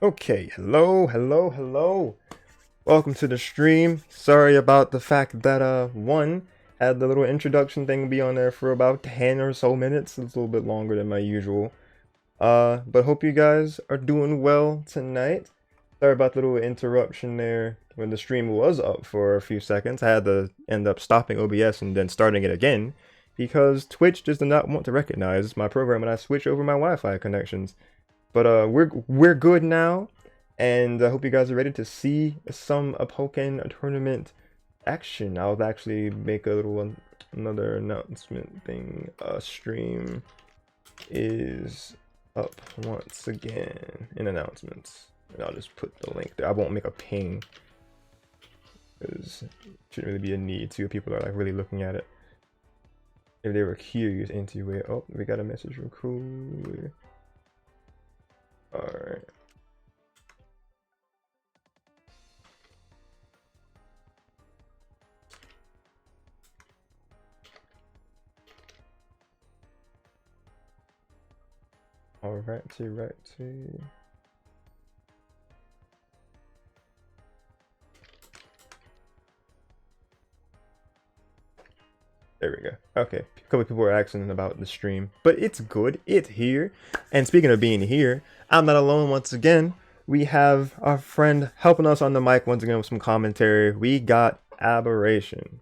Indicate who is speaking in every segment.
Speaker 1: Okay, hello. Welcome to the stream. Sorry about the fact that one had the little introduction thing be on there for about 10 or so minutes. It's a little bit longer than my usual. But hope you guys are doing well tonight. Sorry about the little interruption there when the stream was up for a few seconds. I had to end up stopping OBS and then starting it again because Twitch just did not want to recognize my program and I switched over my Wi-Fi connections. But we're good now, and I hope you guys are ready to see some Pokken tournament action. I'll actually make a little another announcement thing. Stream is up once again in announcements, and I'll just put the link there. I won't make a ping because it shouldn't really be a need to if people are like really looking at it. If they were curious into it. Oh, we got a message from Cool. Alright. Righty. There we go. Okay, a couple people are asking about the stream, but it's good. It's here. And speaking of being here, I'm not alone once again. We have our friend helping us on the mic once again with some commentary. We got Aberration.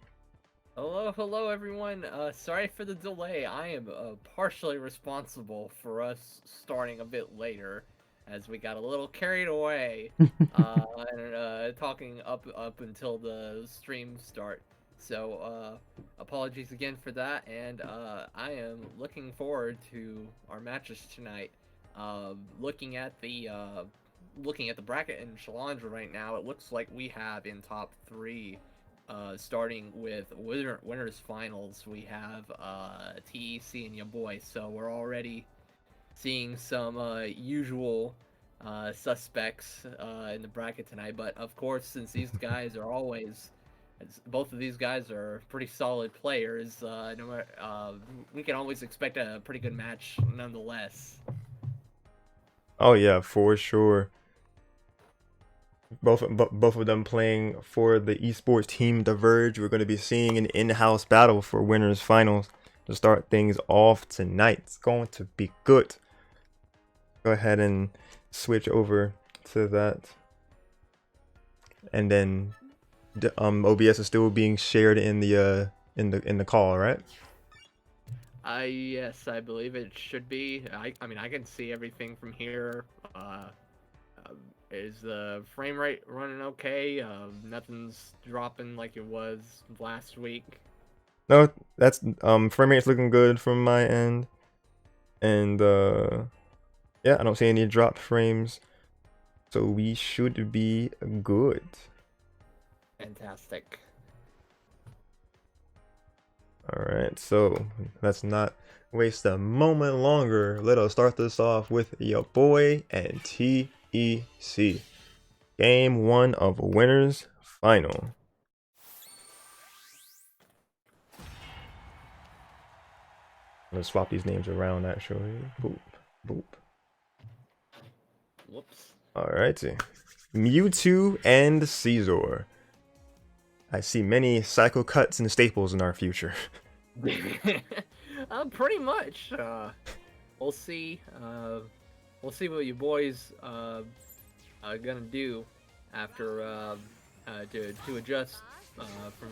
Speaker 2: Hello everyone. Sorry for the delay. I am partially responsible for us starting a bit later, as we got a little carried away, and talking up until the stream start. So apologies again for that, and I am looking forward to our matches tonight. Looking at the bracket in Challenge right now, it looks like we have in top three. Starting with winners finals, we have TEC and your boy. So we're already seeing some usual suspects in the bracket tonight. But of course, since these guys are always, both of these guys are pretty solid players, we can always expect a pretty good match nonetheless.
Speaker 1: Oh yeah, for sure. Both of them playing for the esports team Diverge. We're going to be seeing an in-house battle for winners finals to start things off tonight. It's going to be good. Go ahead and switch over to that, and then OBS is still being shared in the call, right?
Speaker 2: Yes, I believe it should be. I mean, I can see everything from here. Is the frame rate running okay? Nothing's dropping like it was last week.
Speaker 1: No, that's frame rate's looking good from my end, and yeah, I don't see any dropped frames, so we should be good.
Speaker 2: Fantastic.
Speaker 1: Alright, so let's not waste a moment longer. Let us start this off with your boy and TEC. Game 1 of Winners Final. Let's swap these names around actually. Boop.
Speaker 2: Whoops.
Speaker 1: Alrighty. Mewtwo and Caesar. I see many cycle cuts and staples in our future.
Speaker 2: Pretty much. We'll see. We'll see what you boys gonna do after to adjust from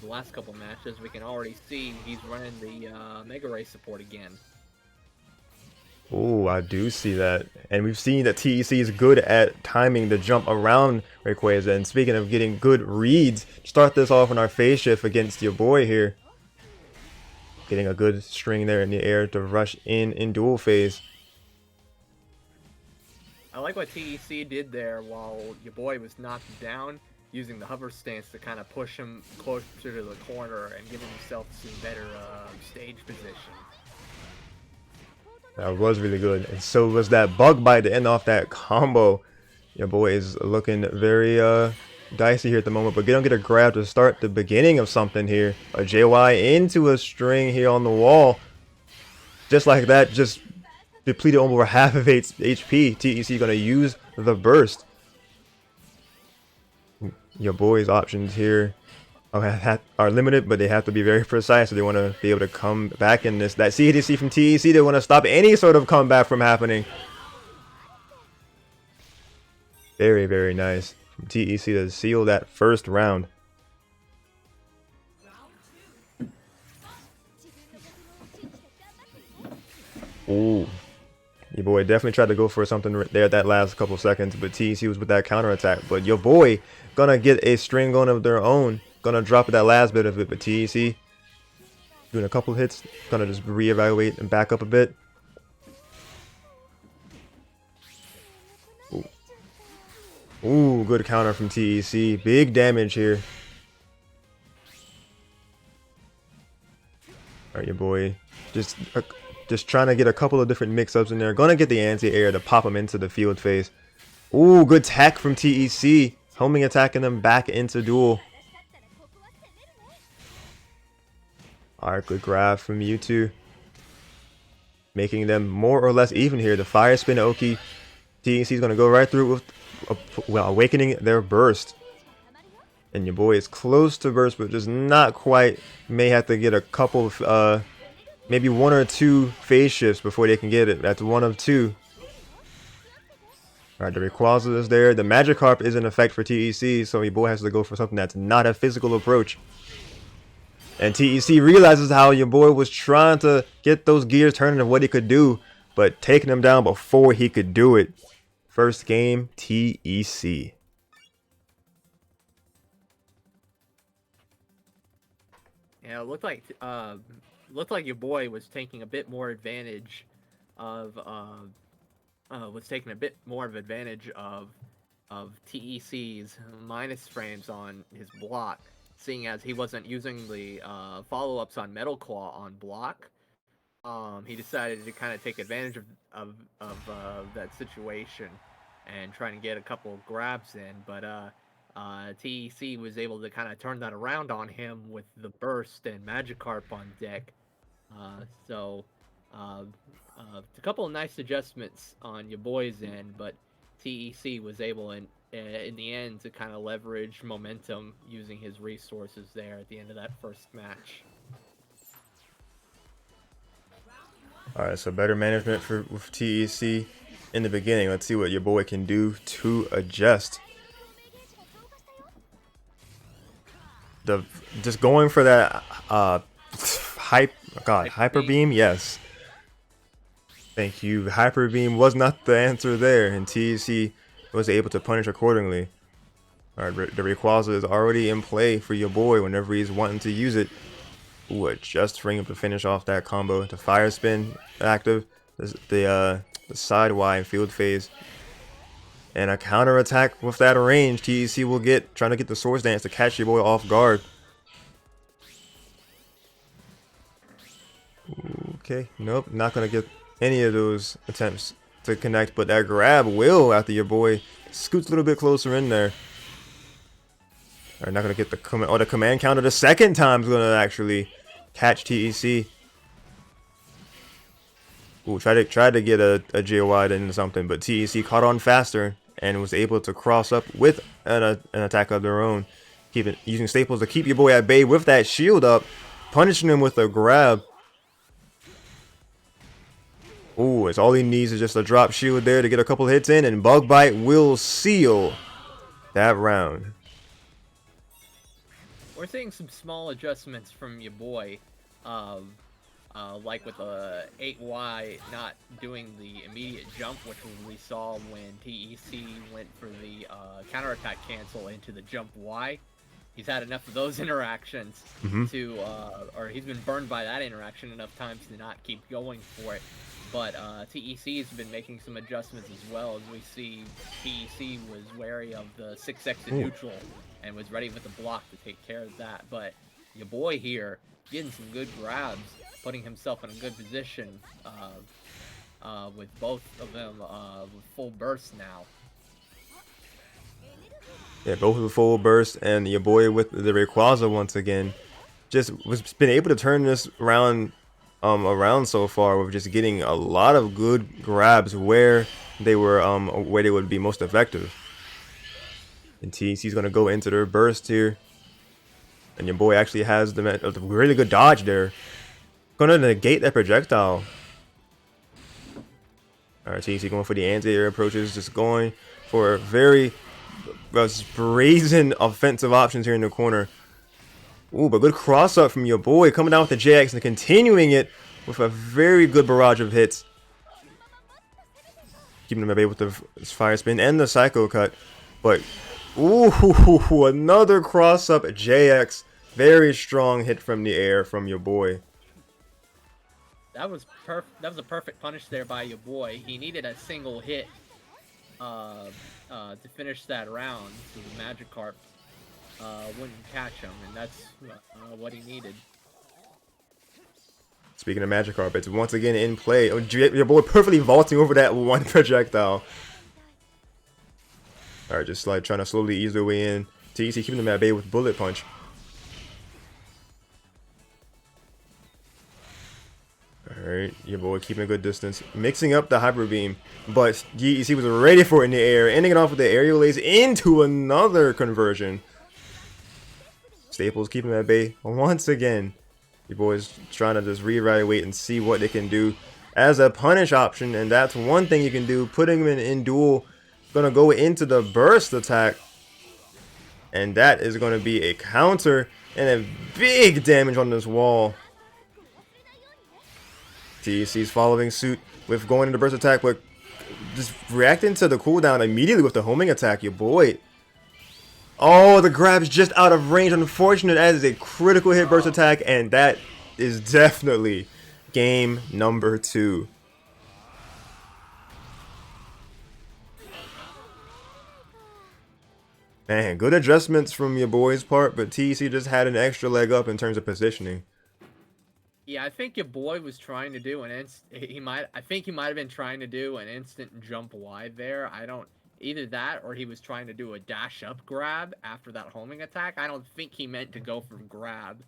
Speaker 2: the last couple matches. We can already see he's running the Mega Ray support again.
Speaker 1: Oh, I do see that. And we've seen that TEC is good at timing the jump around Rayquaza. And speaking of getting good reads, start this off on our phase shift against your boy here. Getting a good string there in the air to rush in dual phase.
Speaker 2: I like what TEC did there while your boy was knocked down, using the hover stance to kind of push him closer to the corner and giving himself some better stage position.
Speaker 1: That was really good. And so was that bug bite to end off that combo. Your boy is looking very dicey here at the moment, but get a grab to start the beginning of something here. A JY into a string here on the wall. Just like that, just depleted over half of its HP. TEC going to use the burst. Your boy's options here are limited, but they have to be very precise. So they want to be able to come back in this. That CDC from TEC, they want to stop any sort of comeback from happening. Very, very nice from TEC to seal that first round. Ooh. Your boy definitely tried to go for something there that last couple seconds, but TEC was with that counter attack. But your boy gonna get a string going of their own. Gonna drop that last bit of it, but TEC doing a couple hits. Gonna just reevaluate and back up a bit. Ooh. Ooh, good counter from TEC. Big damage here. Alright, your boy. Just trying to get a couple of different mix-ups in there. Gonna get the anti-air to pop him into the field phase. Ooh, good tech from TEC. Homing attacking them back into duel. Alright, good grab from Mewtwo. Making them more or less even here. The Fire Spin Oki. TEC is going to go right through with awakening their burst. And your boy is close to burst, but just not quite. May have to get a couple of, maybe one or two phase shifts before they can get it. That's one of two. Alright, the Rayquaza is there. The Magikarp is in effect for TEC, so your boy has to go for something that's not a physical approach. And TEC realizes how your boy was trying to get those gears turning of what he could do, but taking him down before he could do it. First game, TEC.
Speaker 2: Yeah, it looked like your boy was taking a bit more advantage of TEC's minus frames on his block, seeing as he wasn't using the follow-ups on Metal Claw on block. He decided to kind of take advantage of that situation and trying to get a couple grabs in, but TEC was able to kind of turn that around on him with the burst and Magikarp on deck. A couple of nice adjustments on your boy's end, but TEC was able in the end to kind of leverage momentum using his resources there at the end of that first match.
Speaker 1: Alright, so better management with TEC in the beginning. Let's see what your boy can do to adjust. Just going for that Hyper Beam, yes. Thank you. Hyper Beam was not the answer there, and TEC was able to punish accordingly. Alright, the Rayquaza is already in play for your boy whenever he's wanting to use it. Ooh, a just ring up to finish off that combo. The Fire Spin active, the side Y field phase, and a counter attack with that range. TEC will get trying to get the Swords Dance to catch your boy off guard. Okay, nope, not gonna get any of those attempts to connect, but that grab will after your boy scoots a little bit closer in there. Alright, not gonna get the command counter the second time is gonna actually catch TEC. Ooh, tried to get a J-wide into something, but TEC caught on faster and was able to cross up with an attack of their own. Using staples to keep your boy at bay with that shield up, punishing him with a grab. Ooh, it's all he needs is just a drop shield there to get a couple hits in, and Bug Bite will seal that round.
Speaker 2: We're seeing some small adjustments from your boy, like with the 8Y not doing the immediate jump, which we saw when TEC went for the counterattack cancel into the jump Y. He's had enough of those interactions or he's been burned by that interaction enough times to not keep going for it. But TEC has been making some adjustments as well, as we see TEC was wary of the 6X in neutral and was ready with the block to take care of that. But your boy here getting some good grabs, putting himself in a good position with both of them with full burst now.
Speaker 1: Yeah, both with full burst, and your boy with the Rayquaza once again just been able to turn this round around so far with just getting a lot of good grabs where they would be most effective. And TC's gonna go into their burst here. And your boy actually has a really good dodge there. Gonna negate that projectile. Alright, TC going for the anti-air approaches, just going for very brazen offensive options here in the corner. Ooh, but good cross up from your boy, coming down with the JX and continuing it with a very good barrage of hits. Keeping him at bay with the fire spin and the psycho cut. But, ooh, another cross up JX. Very strong hit from the air from your boy.
Speaker 2: That was a perfect punish there by your boy. He needed a single hit to finish that round, so the Magikarp wouldn't catch him, and that's what he needed.
Speaker 1: Speaking of Magikarp, it's once again in play. Oh, your boy perfectly vaulting over that one projectile. Alright, just like trying to slowly ease their way in. TC keeping them at bay with Bullet Punch. Alright, your boy keeping a good distance. Mixing up the Hyper Beam. But GEC was ready for it in the air. Ending it off with the aerial lays into another conversion. Staples keeping him at bay once again. Your boys trying to just reevaluate and see what they can do as a punish option. And that's one thing you can do. Putting him in duel. Gonna go into the burst attack. And that is going to be a counter. And a big damage on this wall. TEC's following suit with going into burst attack, but just reacting to the cooldown immediately with the homing attack, your boy. Oh, the grab's just out of range. Unfortunate, that is a critical hit burst attack, and that is definitely game number 2. Man, good adjustments from your boy's part, but TEC just had an extra leg up in terms of positioning.
Speaker 2: Yeah, I think your boy was trying to do I think he might have been trying to do an instant jump wide there. Either that or he was trying to do a dash up grab after that homing attack. I don't think he meant to go for grab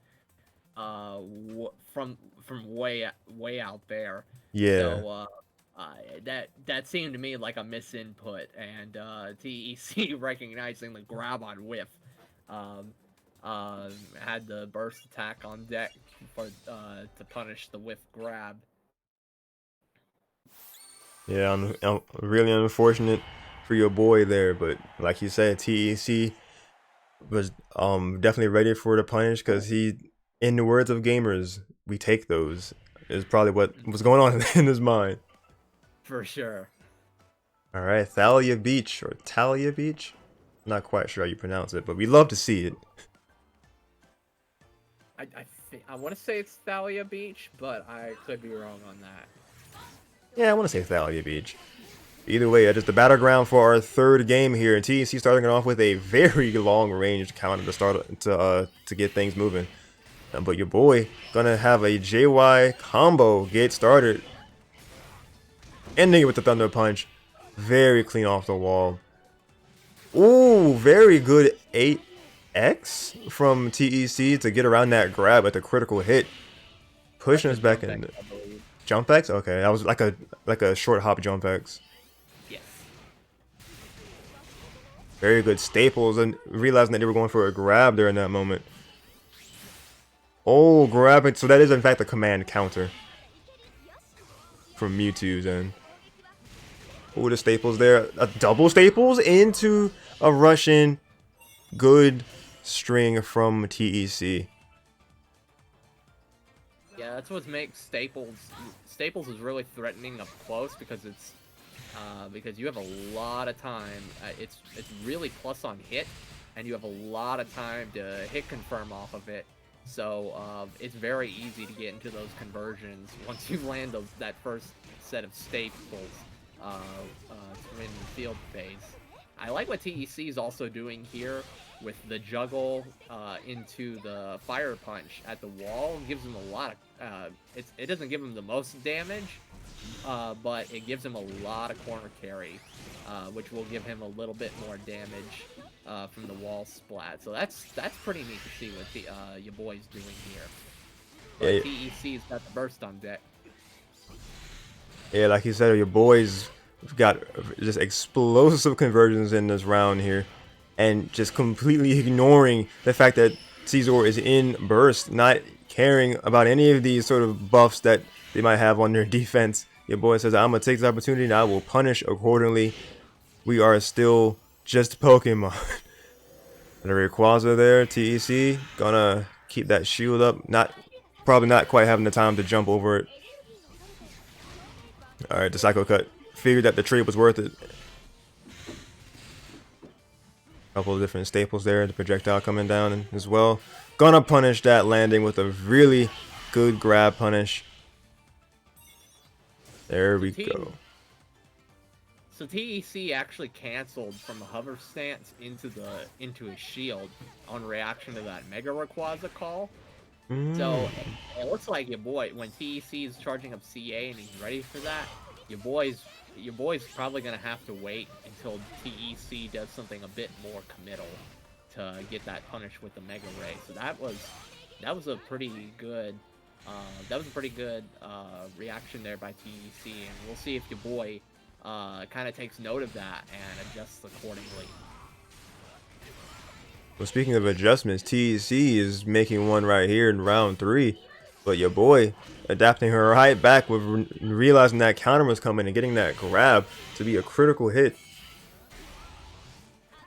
Speaker 2: from way out there.
Speaker 1: Yeah.
Speaker 2: So that seemed to me like a misinput, and TEC recognizing the grab on whiff. Had the burst attack on deck for to punish the whiff grab.
Speaker 1: Yeah, really unfortunate for your boy there, but like you said, TEC was definitely ready for the punish because he, in the words of gamers, we take those, is probably what was going on in his mind.
Speaker 2: For sure.
Speaker 1: All right, Thalia Beach or Talia Beach, not quite sure how you pronounce it, but we love to see it.
Speaker 2: I want to say it's Thalia Beach, but I could be wrong on that.
Speaker 1: Yeah, I want to say Thalia Beach. Either way, just the battleground for our third game here, and TEC starting it off with a very long-range counter to start to get things moving. But your boy gonna have a JY combo get started, ending it with the Thunder Punch. Very clean off the wall. Ooh, very good 8X from TEC to get around that grab at the critical hit, pushing us back in. Jump X? Okay, that was like a short hop jump X.
Speaker 2: Yes.
Speaker 1: Very good staples, and realizing that they were going for a grab there in that moment. Oh, grab it. So that is in fact a command counter from Mewtwo's end. Oh, the staples there. A double staples into a Russian. Good string from TEC.
Speaker 2: Yeah, that's what makes Staples. Staples is really threatening up close because it's because you have a lot of time. It's really plus on hit, and you have a lot of time to hit confirm off of it. So it's very easy to get into those conversions once you land that first set of staples in the field phase. I like what TEC is also doing here with the juggle into the fire punch at the wall. It gives him a lot of it doesn't give him the most damage, but it gives him a lot of corner carry, which will give him a little bit more damage from the wall splat. So that's pretty neat to see what your boy's doing here. but
Speaker 1: Yeah,
Speaker 2: TEC's got the burst on deck.
Speaker 1: yeah, like you said, your boys got just explosive conversions in this round here, and just completely ignoring the fact that Caesar is in burst, not caring about any of these sort of buffs that they might have on their defense. Your boy says, "I'm gonna take this opportunity and I will punish accordingly." We are still just Pokemon. The Rayquaza there, TEC gonna keep that shield up. Probably not quite having the time to jump over it. All right, the Psycho Cut. Figured that the trade was worth it. Couple of different staples there. The projectile coming down as well. Gonna punish that landing with a really good grab punish. There
Speaker 2: So
Speaker 1: we go.
Speaker 2: TEC actually canceled from a hover stance into a shield on reaction to that Mega Rayquaza call. So it looks like your boy, when TEC is charging up CA and he's ready for that, your boy's probably gonna have to wait until TEC does something a bit more committal to get that punish with the Mega Ray. So that was a pretty good reaction there by TEC, and we'll see if your boy kind of takes note of that and adjusts accordingly.
Speaker 1: Well, speaking of adjustments, TEC is making one right here in round 3. But your boy adapting her right back with realizing that counter was coming and getting that grab to be a critical hit.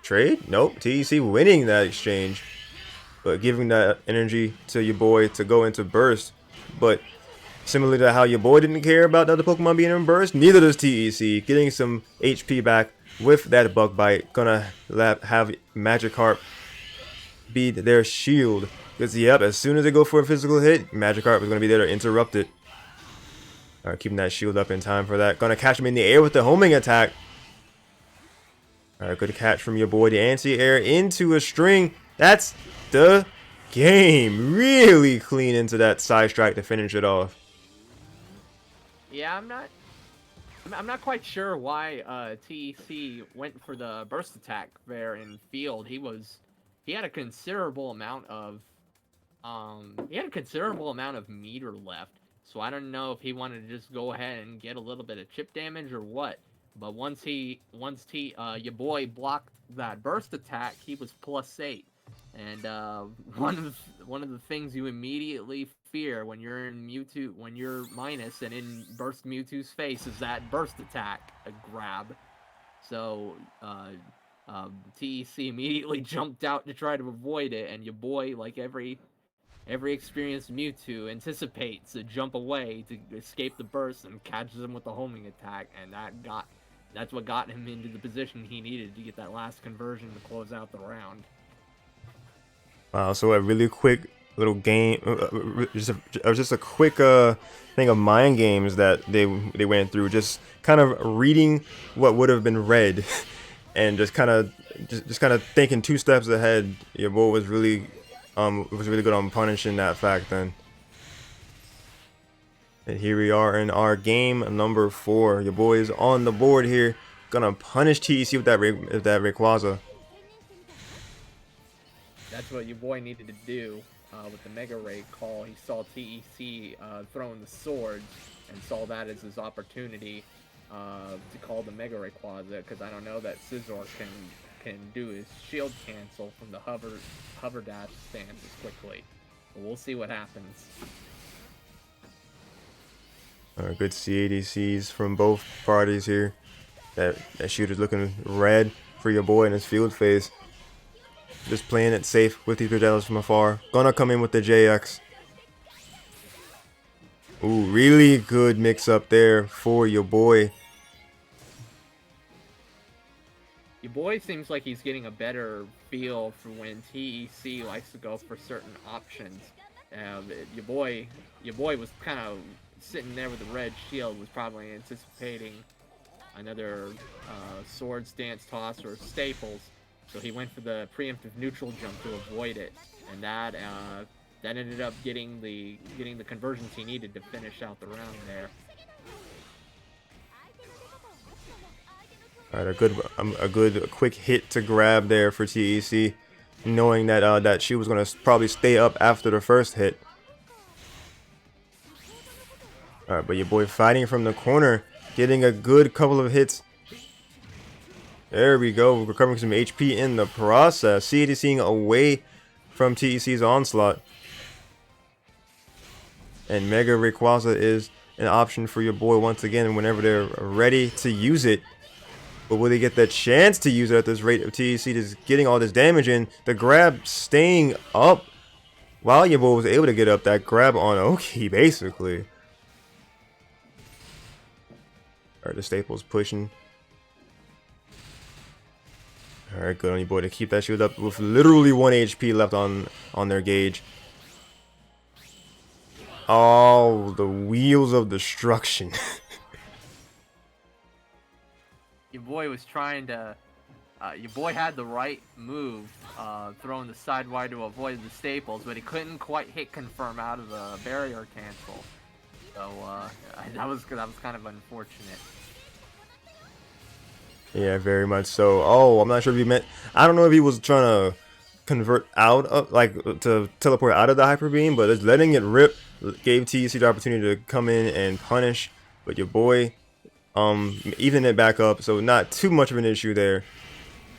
Speaker 1: Trade? Nope. TEC winning that exchange. But giving that energy to your boy to go into burst. But similar to how your boy didn't care about the other Pokemon being in burst, neither does TEC. Getting some HP back with that Bug Bite. Gonna have Magikarp be their shield. Because, yep, as soon as they go for a physical hit, Magikarp is going to be there to interrupt it. Alright, keeping that shield up in time for that. Gonna catch him in the air with the homing attack. Alright, good catch from your boy. The anti-air into a string. That's the game. Really clean into that side strike to finish it off.
Speaker 2: Yeah, I'm not quite sure why TEC went for the burst attack there in field. He had a considerable amount of meter left, so I don't know if he wanted to just go ahead and get a little bit of chip damage or what. But once your boy blocked that burst attack, he was +8. And one of the things you immediately fear when you're in Mewtwo, when you're minus and in Burst Mewtwo's face, is that burst attack grab. So TEC immediately jumped out to try to avoid it, and your boy, like every experienced Mewtwo, anticipates a jump away to escape the burst and catches him with the homing attack, and that's what got him into the position he needed to get that last conversion to close out the round.
Speaker 1: Wow, so a really quick little game, just a quick thing of mind games that they went through, just kind of reading what would have been read, and just kind of thinking 2 steps ahead. Your boy was really good on punishing that fact then. And here we are in our game number 4. Your boy is on the board here, gonna punish TEC with that Rayquaza.
Speaker 2: That's what your boy needed to do with the Mega Ray call. He saw TEC throwing the swords and saw that as his opportunity to call the Mega Rayquaza, because I don't know that Scizor can do his shield cancel from the hover dash stance as quickly. But we'll see what happens.
Speaker 1: Good CADCs from both parties here. That shooter's looking red for your boy in his field phase. Just playing it safe with these projectiles from afar. Gonna come in with the JX. Ooh, really good mix up there for your boy.
Speaker 2: Your boy seems like he's getting a better feel for when TEC likes to go for certain options. Your boy was kind of sitting there with the red shield, was probably anticipating another sword stance toss or staples. So he went for the preemptive neutral jump to avoid it, and that ended up getting the conversions he needed to finish out the round there.
Speaker 1: All right, a good quick hit to grab there for TEC, knowing that that she was gonna probably stay up after the first hit. All right, but your boy fighting from the corner, getting a good couple of hits. There we go, recovering some HP in the process. CDCing away from TEC's onslaught. And Mega Rayquaza is an option for your boy once again whenever they're ready to use it. But will they get the chance to use it at this rate of TEC just getting all this damage in? The grab staying up while your boy was able to get up that grab on Oki, basically. Alright, the Staples pushing. Alright, good on your boy to keep that shield up with literally 1 HP left on their gauge. Oh, the wheels of destruction.
Speaker 2: Your boy was trying to. Your boy had the right move, throwing the side wide to avoid the staples, but he couldn't quite hit confirm out of the barrier cancel. So that was kind of unfortunate.
Speaker 1: Yeah, very much so. Oh, I'm not sure if he meant. I don't know if he was trying to convert out of, like, to teleport out of the hyper beam, but just letting it rip gave TEC the opportunity to come in and punish. But your boy, even it back up, so not too much of an issue there.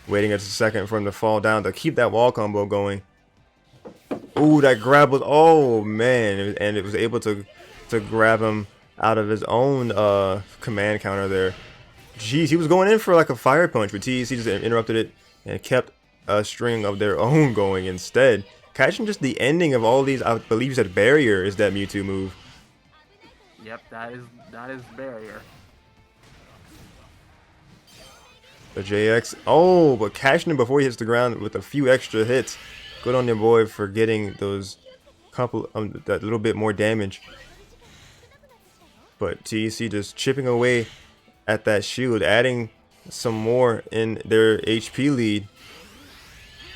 Speaker 1: Waiting just a second for him to fall down to keep that wall combo going. Ooh, that grab was, oh man, and it was able to grab him out of his own command counter there. Jeez, he was going in for like a fire punch, but TEC just interrupted it and kept a string of their own going instead. Catching just the ending of all these, I believe you said barrier is that Mewtwo move.
Speaker 2: Yep, that is barrier.
Speaker 1: The JX, oh, but catching him before he hits the ground with a few extra hits. Good on your boy for getting those couple, that little bit more damage. But TEC just chipping away at that shield, adding some more in their HP lead.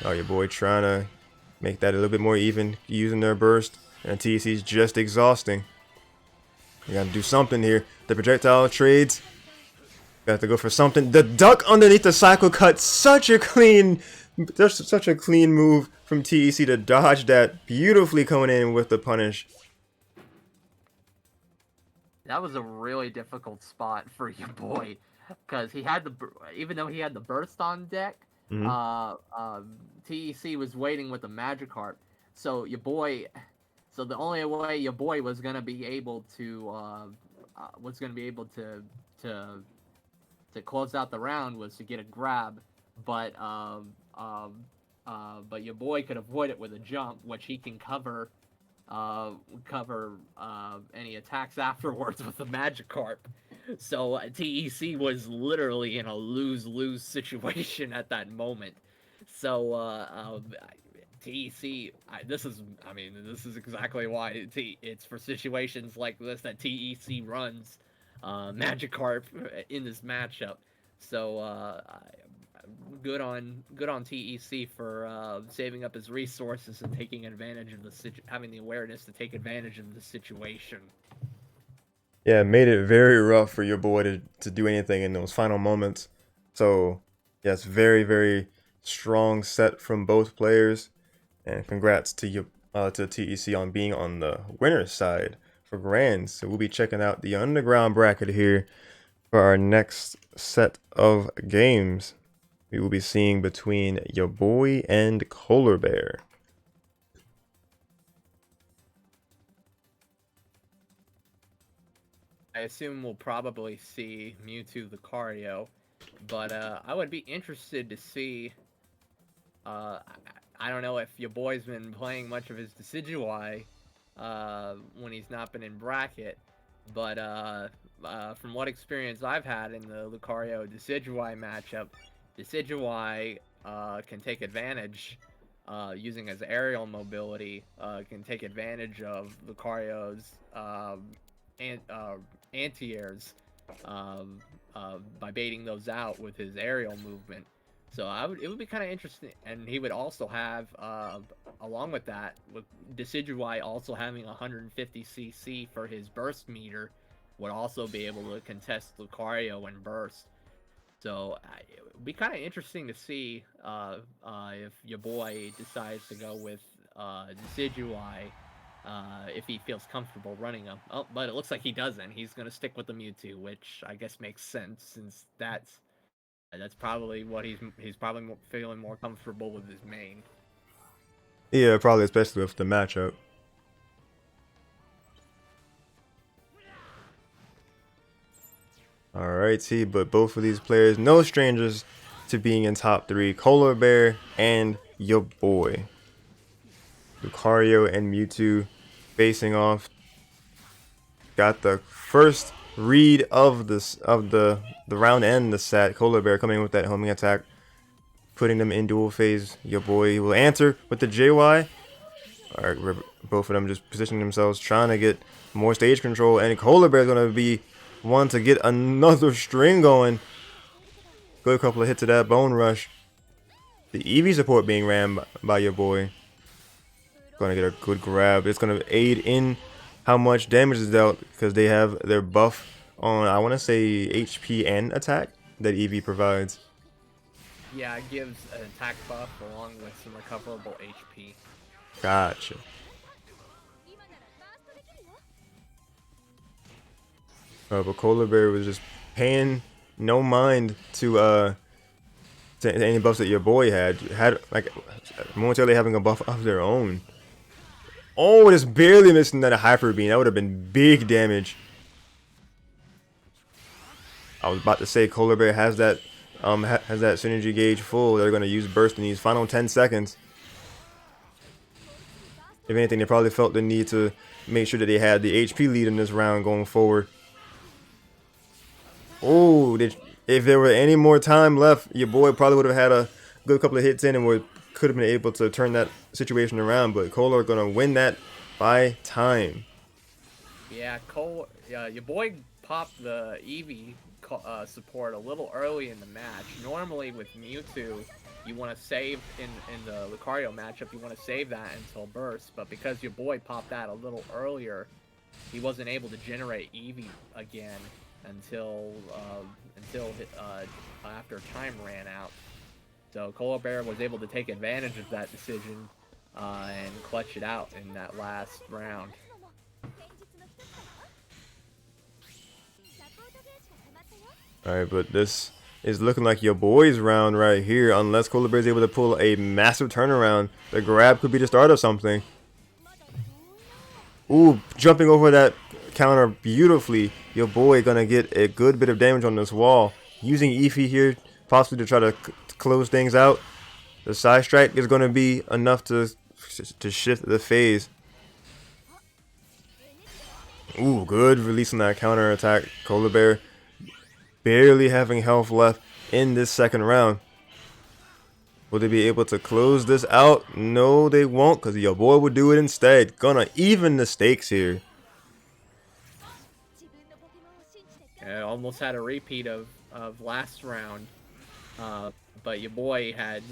Speaker 1: Oh, your boy trying to make that a little bit more even using their burst, and TEC's just exhausting. You gotta do something here. The projectile trades. Got to go for something. The duck underneath the cycle cut. Such a clean move from TEC to dodge that. Beautifully coming in with the punish.
Speaker 2: That was a really difficult spot for your boy, because he had even though he had the burst on deck, TEC was waiting with the Magikarp. So your boy, the only way your boy was gonna be able to to close out the round was to get a grab, but your boy could avoid it with a jump, which he can cover any attacks afterwards with the Magikarp. So TEC was literally in a lose-lose situation at that moment. So TEC, this is exactly why it's for situations like this that TEC runs Magikarp in this matchup. So good on TEC for saving up his resources and taking advantage of having the awareness to take advantage of the situation.
Speaker 1: Yeah, it made it very rough for your boy to do anything in those final moments. So, yes, very, very strong set from both players. And congrats to you, to TEC on being on the winner's side for Grands. So we'll be checking out the underground bracket here for our next set of games. We will be seeing between your boy and Polar Bear.
Speaker 2: I assume we'll probably see Mewtwo Lucario, but I would be interested to see. I don't know if your boy's been playing much of his Decidueye when he's not been in bracket, but from what experience I've had in the Lucario Decidueye matchup, Decidueye can take advantage, using his aerial mobility, can take advantage of Lucario's anti-airs by baiting those out with his aerial movement. So it would be kind of interesting, and he would also have, along with that, with Decidueye also having 150 CC for his burst meter, would also be able to contest Lucario and burst. So it would be kind of interesting to see if your boy decides to go with Decidueye if he feels comfortable running them. Oh, but it looks like he doesn't. He's gonna stick with the Mewtwo, which I guess makes sense since that's probably what he's probably feeling more comfortable with his main.
Speaker 1: Yeah, probably especially with the matchup. Alrighty, but both of these players, no strangers to being in top 3. Polar Bear and your boy. Lucario and Mewtwo facing off. Got the first read of the round and the set. Polar Bear coming in with that homing attack, putting them in dual phase. Your boy will answer with the JY. Alright, both of them just positioning themselves, trying to get more stage control, and Polar Bear is going to be one to get another string going. Good couple of hits of that Bone Rush. The Eevee support being ran by your boy. Going to get a good grab. It's going to aid in how much damage is dealt because they have their buff on, I want to say, HP and attack that Eevee provides.
Speaker 2: Yeah, it gives an attack buff along with some recoverable HP.
Speaker 1: Gotcha. But Polar Bear was just paying no mind to any buffs that your boy had like momentarily having a buff of their own. Oh, just barely missing that Hyper Beam. That would have been big damage. I was about to say Polar Bear has that synergy gauge full. They're gonna use burst in these final 10 seconds. If anything, they probably felt the need to make sure that they had the HP lead in this round going forward. Oh, if there were any more time left, your boy probably would have had a good couple of hits in and could have been able to turn that situation around. But Kohler gonna win that by time.
Speaker 2: Yeah, your boy popped the Eevee support a little early in the match. Normally with Mewtwo, you want to save in the Lucario matchup. You want to save that until burst, but because your boy popped that a little earlier, he wasn't able to generate Eevee again until after time ran out. So Polar Bear was able to take advantage of that decision and clutch it out in that last round.
Speaker 1: Alright, but this is looking like your boy's round right here. Unless Polar Bear is able to pull a massive turnaround, the grab could be the start of something. Ooh, jumping over that counter beautifully. Your boy gonna get a good bit of damage on this wall. Using Eevee here, possibly to try to close things out. The side strike is gonna be enough to shift the phase. Ooh, good release on that counter attack. Polar Bear barely having health left in this second round. Will they be able to close this out? No, they won't, because your boy will do it instead. Gonna even the stakes here.
Speaker 2: It almost had a repeat of last round, but your boy had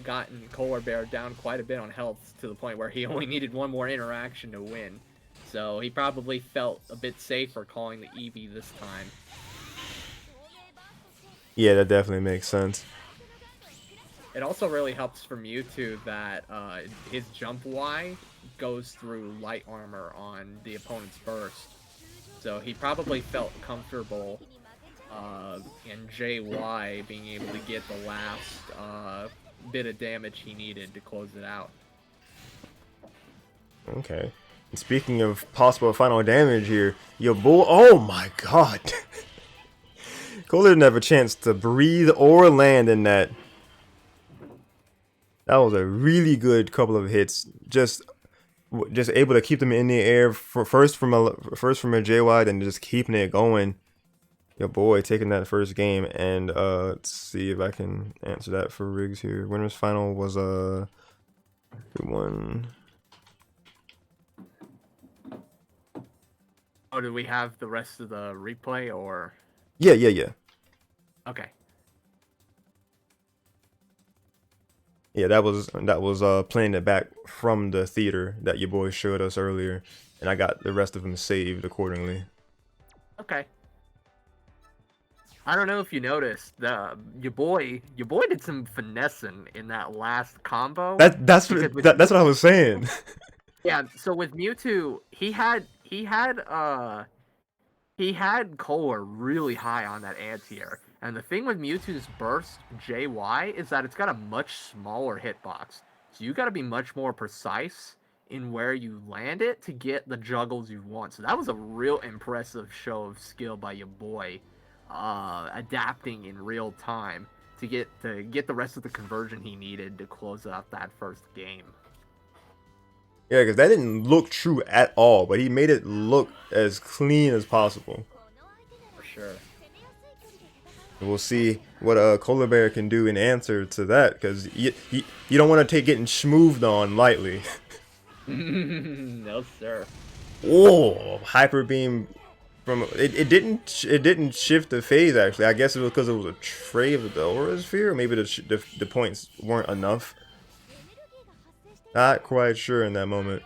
Speaker 2: gotten Polar Bear down quite a bit on health to the point where he only needed one more interaction to win. So he probably felt a bit safer calling the Eevee this time.
Speaker 1: Yeah, that definitely makes sense.
Speaker 2: It also really helps for Mewtwo that his jump Y goes through light armor on the opponent's burst. So he probably felt comfortable in JY being able to get the last bit of damage he needed to close it out.
Speaker 1: Okay. And speaking of possible final damage here, your boy, oh my god. Kohler didn't have a chance to breathe or land in that. That was a really good couple of hits. Just able to keep them in the air first from a JY, then just keeping it going. Your boy taking that first game, and let's see if I can answer that for Riggs here. Winners final was a good one.
Speaker 2: Oh, do we have the rest of the replay or?
Speaker 1: Yeah.
Speaker 2: Okay.
Speaker 1: Yeah, that was playing it back from the theater that your boy showed us earlier, and I got the rest of them saved accordingly.
Speaker 2: Okay. I don't know if you noticed, your boy did some finessing in that last combo.
Speaker 1: That's what I was saying.
Speaker 2: Yeah, so with Mewtwo, he had Kohler really high on that anti-air. And the thing with Mewtwo's burst JY is that it's got a much smaller hitbox. So you got to be much more precise in where you land it to get the juggles you want. So that was a real impressive show of skill by your boy, adapting in real time to get the rest of the conversion he needed to close out that first game.
Speaker 1: Yeah, because that didn't look true at all, but he made it look as clean as possible.
Speaker 2: For sure.
Speaker 1: And we'll see what Koala Bear can do in answer to that, because you don't want to take getting schmooved on lightly.
Speaker 2: No, sir.
Speaker 1: Whoa, hyper beam from it didn't shift the phase actually. I guess it was because it was a tray of the aura sphere. Maybe the points weren't enough. Not quite sure in that moment.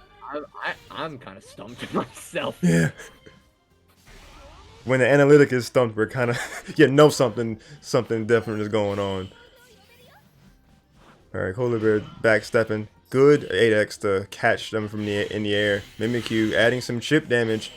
Speaker 2: I'm kind of stumped myself.
Speaker 1: Yeah. When the analytic is stumped, we're kind of you know something different is going on. All right, Koala Bear backstepping. Good 8x to catch them from in the air. Mimikyu adding some chip damage.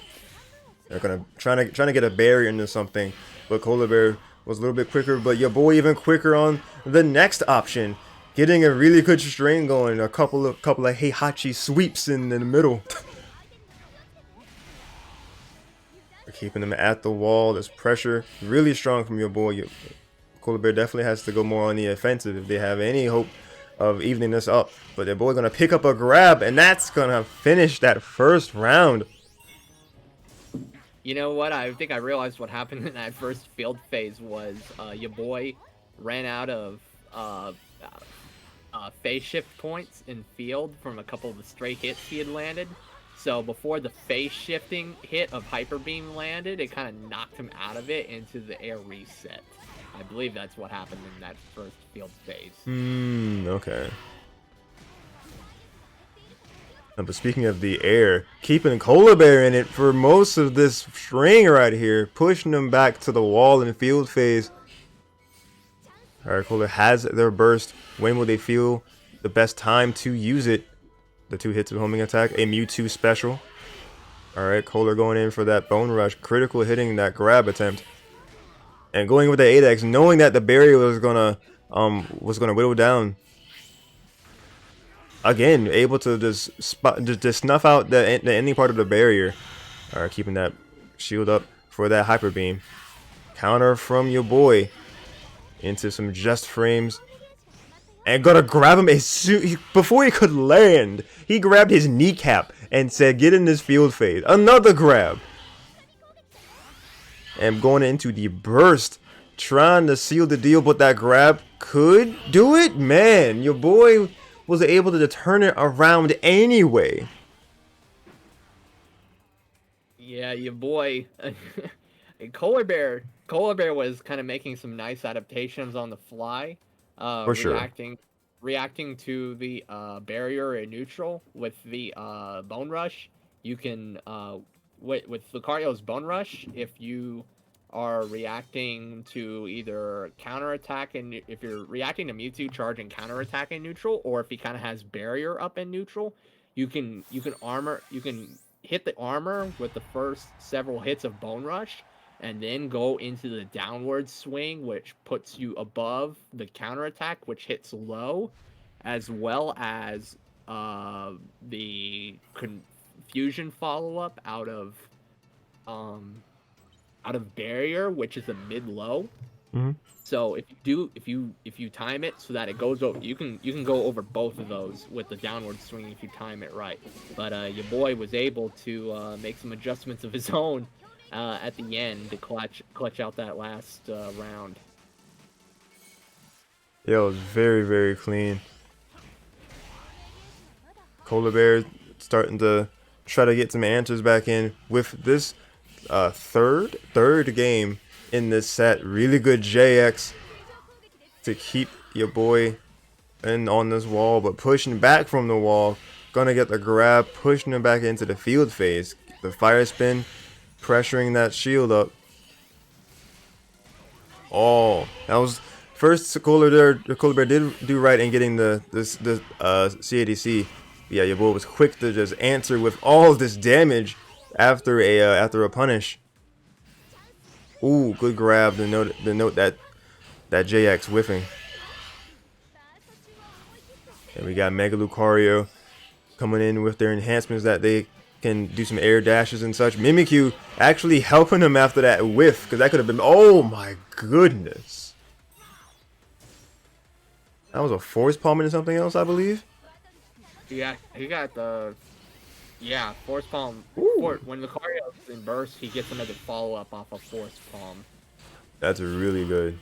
Speaker 1: They're gonna trying to get a barrier into something, but Koala Bear was a little bit quicker. But your boy even quicker on the next option, getting a really good string going. A couple of Heihachi sweeps in the middle. We're keeping them at the wall. There's pressure really strong from your boy. Koala Bear definitely has to go more on the offensive if they have any hope of evening this up. But their boy gonna pick up a grab, and that's gonna finish that first round.
Speaker 2: You know what? I think I realized what happened in that first field phase was your boy ran out of phase shift points in field from a couple of the stray hits he had landed. So before the phase shifting hit of Hyper Beam landed, it kind of knocked him out of it into the air reset. I believe that's what happened in that first field phase.
Speaker 1: Okay. But speaking of the air, keeping Koala Bear in it for most of this string right here, pushing them back to the wall in field phase. Alright, Koala has their burst. When will they feel the best time to use it? The 2 hits of homing attack, a Mewtwo special. Alright, Koala going in for that Bone Rush, critical hitting that grab attempt. And going with the 8x, knowing that the barrier was gonna whittle down. Again, able to just snuff out the ending part of the barrier. Alright, keeping that shield up for that Hyper Beam. Counter from your boy into some just frames. And gonna grab him before he could land. He grabbed his kneecap and said, "Get in this field phase." Another grab. And going into the burst, trying to seal the deal, but that grab could do it. Man, your boy was able to turn it around anyway.
Speaker 2: Yeah, your boy, Koala Bear was kind of making some nice adaptations on the fly,
Speaker 1: For sure.
Speaker 2: reacting to the barrier in neutral with the Bone Rush. You can with Lucario's Bone Rush, if you are reacting to either counterattack and if you're reacting to Mewtwo charging counterattack in neutral, or if he kind of has barrier up in neutral, you can hit the armor with the first several hits of Bone Rush, and then go into the downward swing, which puts you above the counterattack, which hits low, as well as the confusion follow up out of barrier, which is a mid low.
Speaker 1: Mhm.
Speaker 2: So if you time it so that it goes over, you can go over both of those with the downward swing if you time it right. But your boy was able to make some adjustments of his own at the end to clutch out that last round.
Speaker 1: Yeah, it was very, very clean. Koala Bear starting to try to get some answers back in with this third game in this set. Really good JX to keep your boy in on this wall, but pushing back from the wall. Gonna get the grab, pushing him back into the field phase. The fire spin, pressuring that shield up. Oh, that was first Koala Bear did do right in getting the CADC. Yeah, your boy was quick to just answer with all this damage after a punish. Ooh, good grab. The note that JX whiffing. And we got Mega Lucario coming in with their enhancements that they can do some air dashes and such. Mimikyu actually helping him after that whiff, because that could have been. Oh my goodness. That was a force palm into something else, I believe.
Speaker 2: Yeah, he got the. Yeah, force palm. When Lucario's in burst, he gets another follow up off of force palm.
Speaker 1: That's really good.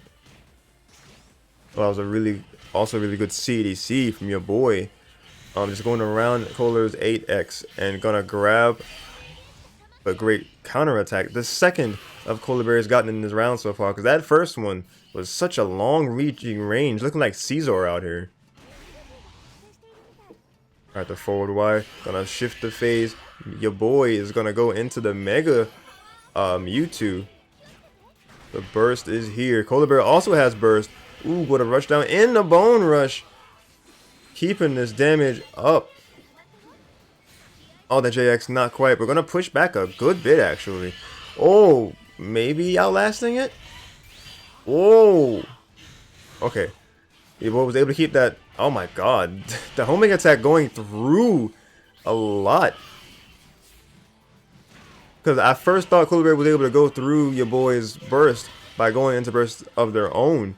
Speaker 1: Well, that was also really good CDC from your boy. Just going around Kohler's 8X and gonna grab a great counter attack. The second of Kohler has gotten in this round so far, because that first one was such a long-reaching range, looking like Caesar out here. Alright, the forward wire gonna shift the phase. Your boy is gonna go into the Mega Mewtwo. The burst is here. Kohler also has burst. Ooh, what a rush down in the bone rush. Keeping this damage up. Oh, the JX not quite. We're gonna push back a good bit actually. Oh, maybe outlasting it? Whoa. Okay. Evo was able to keep that. Oh my god. The homing attack going through a lot. Because I first thought Kohler was able to go through your boy's burst by going into bursts of their own.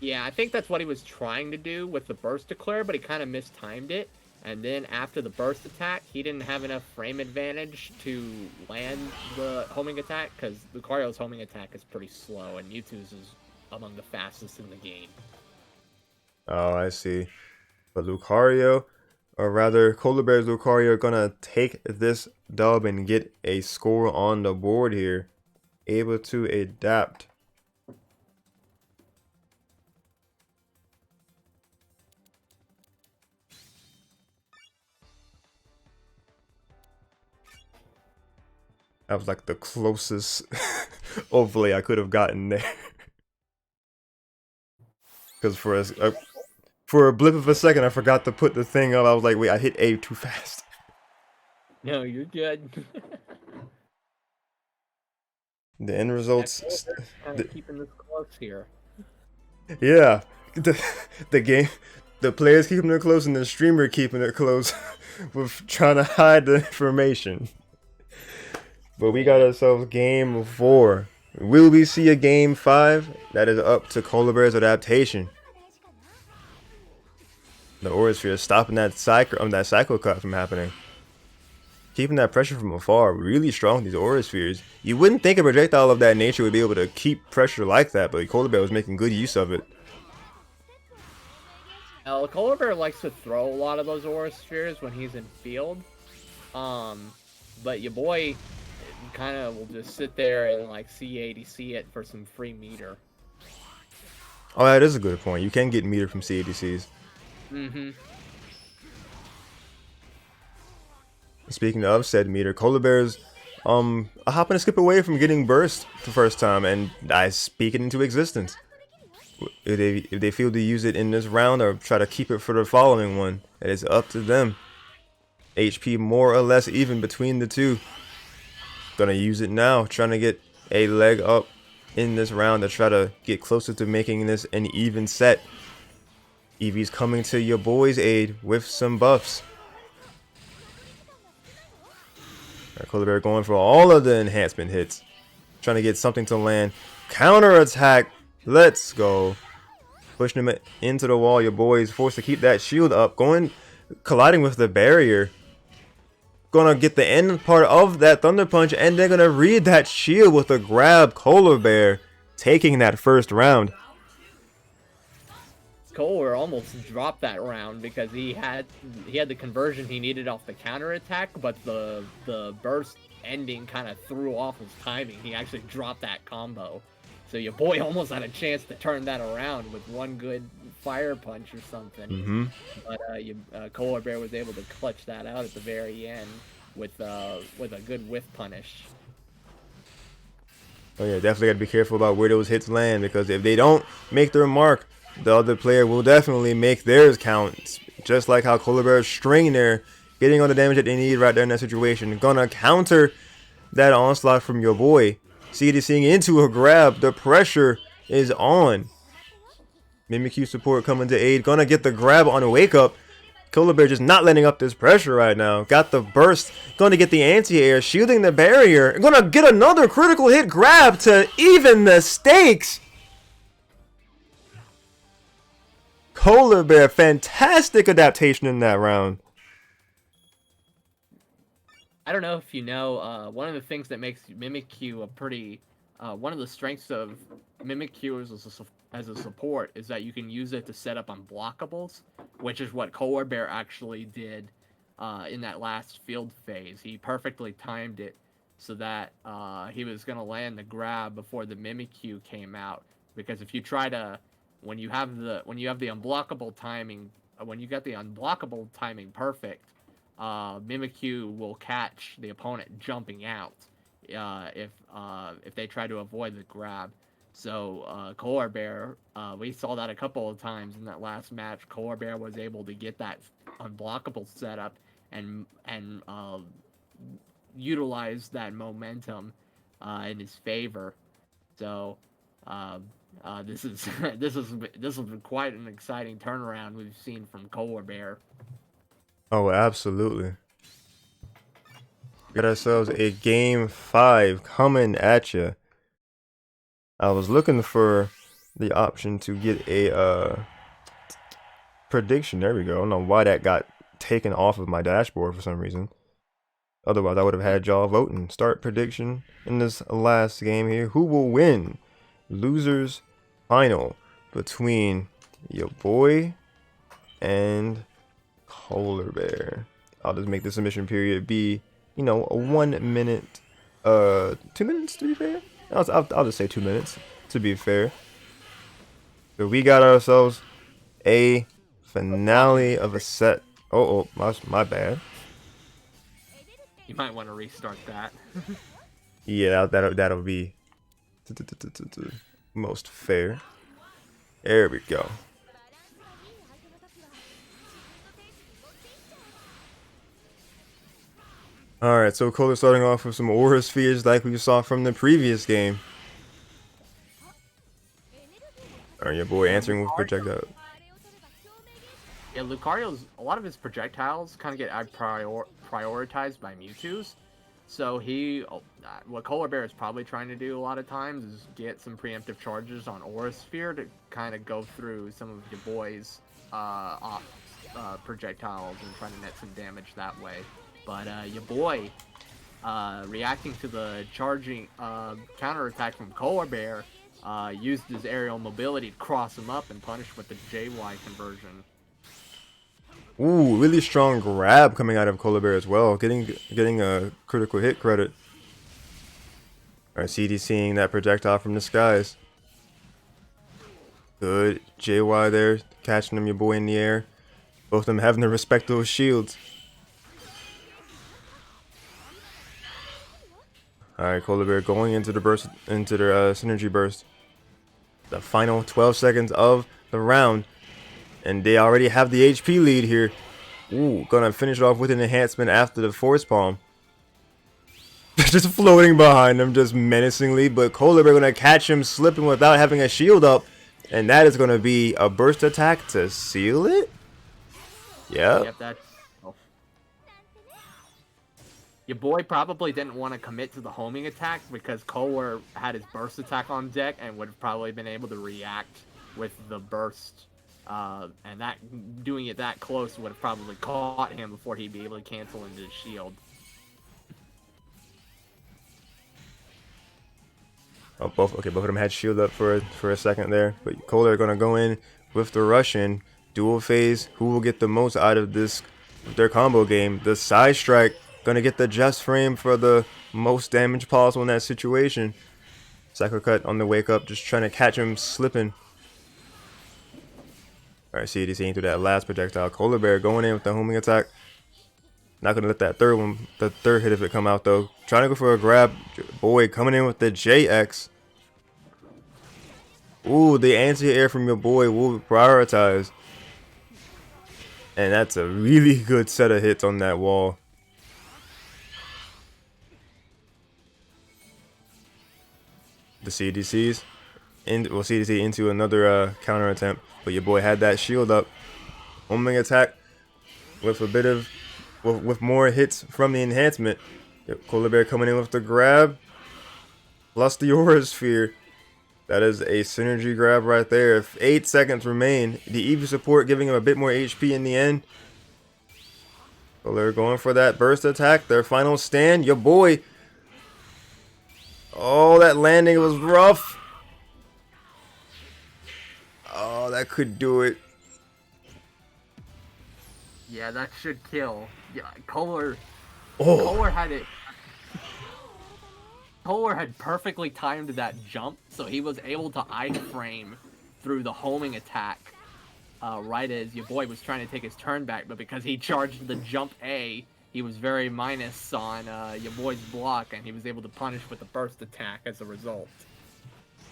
Speaker 2: Yeah, I think that's what he was trying to do with the burst declare, but he kind of mistimed it. And then after the burst attack, he didn't have enough frame advantage to land the homing attack, because Lucario's homing attack is pretty slow, and Mewtwo's is among the fastest in the game.
Speaker 1: Oh, I see. But Lucario, or rather, Kohler's Lucario, are gonna take this dub and get a score on the board here. Able to adapt. That was like the closest overlay I could have gotten there. Because for a blip of a second, I forgot to put the thing up. I was like, wait, I hit A too fast.
Speaker 2: No, you're good.
Speaker 1: The end results.
Speaker 2: Kind of keeping this close here.
Speaker 1: Yeah, the players keeping it close and the streamer keeping it close with trying to hide the information. But we got ourselves game 4. Will we see a game 5? That is up to Kohler's adaptation. The Aura Sphere is stopping that cycle cut from happening. Keeping that pressure from afar. Really strong, these Aura Spheres. You wouldn't think a projectile of that nature would be able to keep pressure like that, but Kohler was making good use of it.
Speaker 2: Kohler likes to throw a lot of those Aura Spheres when he's in field. But your boy kind of will just sit there and like CADC it for some free meter.
Speaker 1: Oh, that is a good point. You can get meter from CADCs.
Speaker 2: Mm-hmm.
Speaker 1: Speaking of said meter, Kohler's a hop and a skip away from getting burst the first time, and I speak it into existence. If they feel to use it in this round or try to keep it for the following one, it is up to them. HP more or less even between the two. Gonna use it now, trying to get a leg up in this round to try to get closer to making this an even set. Eevee's coming to your boy's aid with some buffs. Kohler going for all of the enhancement hits. Trying to get something to land. Counter attack. Let's go. Pushing him into the wall. Your boy is forced to keep that shield up. Colliding with the barrier. Gonna get the end part of that Thunder Punch, and they're gonna read that shield with a grab. Kohler taking that first round.
Speaker 2: Kohler almost dropped that round because he had the conversion he needed off the counter attack, but the burst ending kind of threw off his timing. He actually dropped that combo. So your boy almost had a chance to turn that around with one good fire punch or something.
Speaker 1: Mm-hmm.
Speaker 2: But Kohler was able to clutch that out at the very end with a good whiff punish.
Speaker 1: Oh yeah, definitely gotta be careful about where those hits land, because if they don't make their mark, the other player will definitely make theirs count. just like how Polar Bear is stringing there, getting all the damage that they need right there in that situation. Gonna counter that onslaught from your boy. CDCing into a grab. The pressure is on. Mimikyu support coming to aid. Gonna get the grab on a wake up. Polar Bear just not letting up this pressure right now. Got the burst. Going to get the anti-air. Shielding the barrier. Going to get another critical hit grab to even the stakes. Polar Bear, fantastic adaptation in that round.
Speaker 2: I don't know if you know, one of the things that makes Mimikyu a pretty... one of the strengths of Mimikyu as a support is that you can use it to set up unblockables, which is what Polar Bear actually did in that last field phase. He perfectly timed it so that he was going to land the grab before the Mimikyu came out. Because if you try to, when you have the unblockable timing, when you get the unblockable timing perfect, Mimikyu will catch the opponent jumping out if they try to avoid the grab. So Polar Bear, we saw that a couple of times in that last match. Polar Bear was able to get that unblockable setup and utilize that momentum in his favor. So this is this has been quite an exciting turnaround we've seen from Polar Bear.
Speaker 1: Oh, absolutely. Got ourselves a game 5 coming at you. I was looking for the option to get a prediction. There we go. I don't know why that got taken off of my dashboard for some reason. Otherwise, I would have had y'all voting. Start prediction in this last game here. Who will win? Losers final between your boy and Polar Bear. I'll just make the submission period be, you know, a 1 minute, 2 minutes to be fair. I'll just say 2 minutes to be fair. So we got ourselves a finale of a set. Oh, my bad.
Speaker 2: You might want to restart that.
Speaker 1: Yeah, that'll be most fair. There we go. Alright, so Kohler starting off with some aura spheres like we saw from the previous game. Alright, your boy answering with projectile.
Speaker 2: Yeah, Lucario's, a lot of his projectiles kind of get prioritized by Mewtwo's. So what Polar Bear is probably trying to do a lot of times is get some preemptive charges on Aura Sphere to kind of go through some of your boy's projectiles and try to net some damage that way. But your boy, reacting to the charging counterattack from Polar Bear, used his aerial mobility to cross him up and punish with the JY conversion.
Speaker 1: Ooh, really strong grab coming out of Polar Bear as well, getting a critical hit credit. Alright, CD seeing that projectile from the skies. Good JY there, catching him, your boy in the air. Both of them having their respective shields. Alright, Polar Bear going into the burst, into their synergy burst. The final 12 seconds of the round. And they already have the HP lead here. Ooh, gonna finish it off with an enhancement after the Force Palm. Just floating behind him, just menacingly. But Polar Bear gonna catch him slipping without having a shield up. And that is gonna be a burst attack to seal it? Yep,
Speaker 2: that's... Oh. Your boy probably didn't want to commit to the homing attack because Kohler had his burst attack on deck and would have probably been able to react with the burst. And that doing it that close would have probably caught him before he'd be able to cancel into his shield.
Speaker 1: Oh, both of them had shield up for a second there, but Kohler gonna go in with the Russian dual phase. Who will get the most out of this their combo game? The side strike gonna get the just frame for the most damage possible in that situation. Cycle cut on the wake up, just trying to catch him slipping. Alright, CDC into that last projectile. Polar Bear going in with the homing attack. Not gonna let that third hit of it come out though. Trying to go for a grab. Boy coming in with the JX. Ooh, the anti-air from your boy will be prioritized. And that's a really good set of hits on that wall. The CDCs. Well, CDC into another counter attempt. But your boy had that shield up. Homing attack with a bit of with more hits from the enhancement. Polar Bear coming in with the grab, plus the Aura Sphere. That is a synergy grab right there. If 8 seconds remain, the Eevee support giving him a bit more HP in the end. Polar going for that burst attack. Their final stand. Your boy. Oh, that landing was rough. Oh, that could do it.
Speaker 2: Yeah, that should kill. Yeah, Kohler
Speaker 1: Oh,
Speaker 2: had it. Kohler had perfectly timed that jump, so he was able to iframe through the homing attack right as your boy was trying to take his turn back, but because he charged the jump A, he was very minus on your boy's block, and he was able to punish with the burst attack as a result.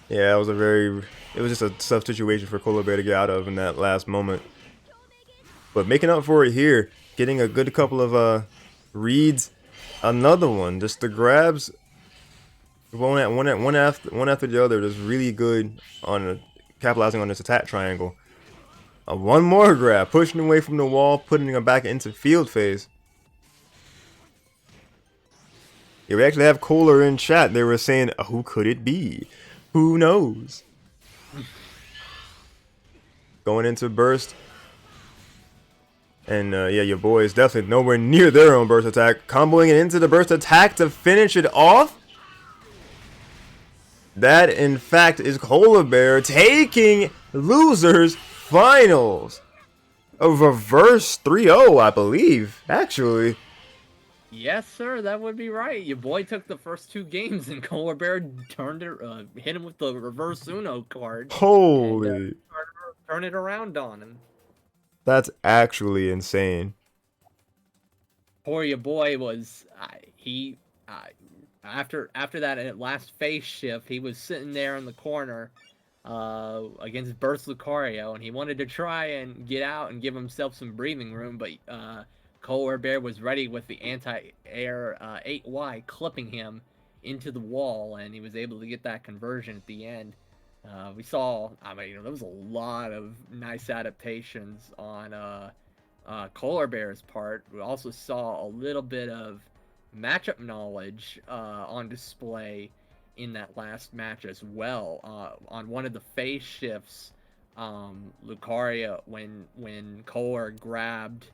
Speaker 1: yeah, it was just a tough situation for Polar Bear to get out of in that last moment. But making up for it here, getting a good couple of reads, another one, just the grabs, one after the other, just really good on capitalizing on this attack triangle. One more grab, pushing away from the wall, putting him back into field phase. Yeah, we actually have Kohler in chat. They were saying, who could it be? Who knows? Going into burst. And yeah, your boy is definitely nowhere near their own burst attack. Comboing it into the burst attack to finish it off. That, in fact, is Polar Bear taking losers finals. A reverse 3-0, I believe, actually.
Speaker 2: Yes, sir, that would be right. Your boy took the first 2 games, and Kohler Bear hit him with the reverse Uno card.
Speaker 1: Holy.
Speaker 2: And, turn it around on him.
Speaker 1: That's actually insane.
Speaker 2: Poor your boy was after that last phase shift, he was sitting there in the corner against Burst Lucario, and he wanted to try and get out and give himself some breathing room, but Kohler Bear was ready with the anti-air 8Y clipping him into the wall, and he was able to get that conversion at the end. We saw, there was a lot of nice adaptations on Kohler Bear's part. We also saw a little bit of matchup knowledge on display in that last match as well. On one of the phase shifts, Lucario, when Kohler grabbed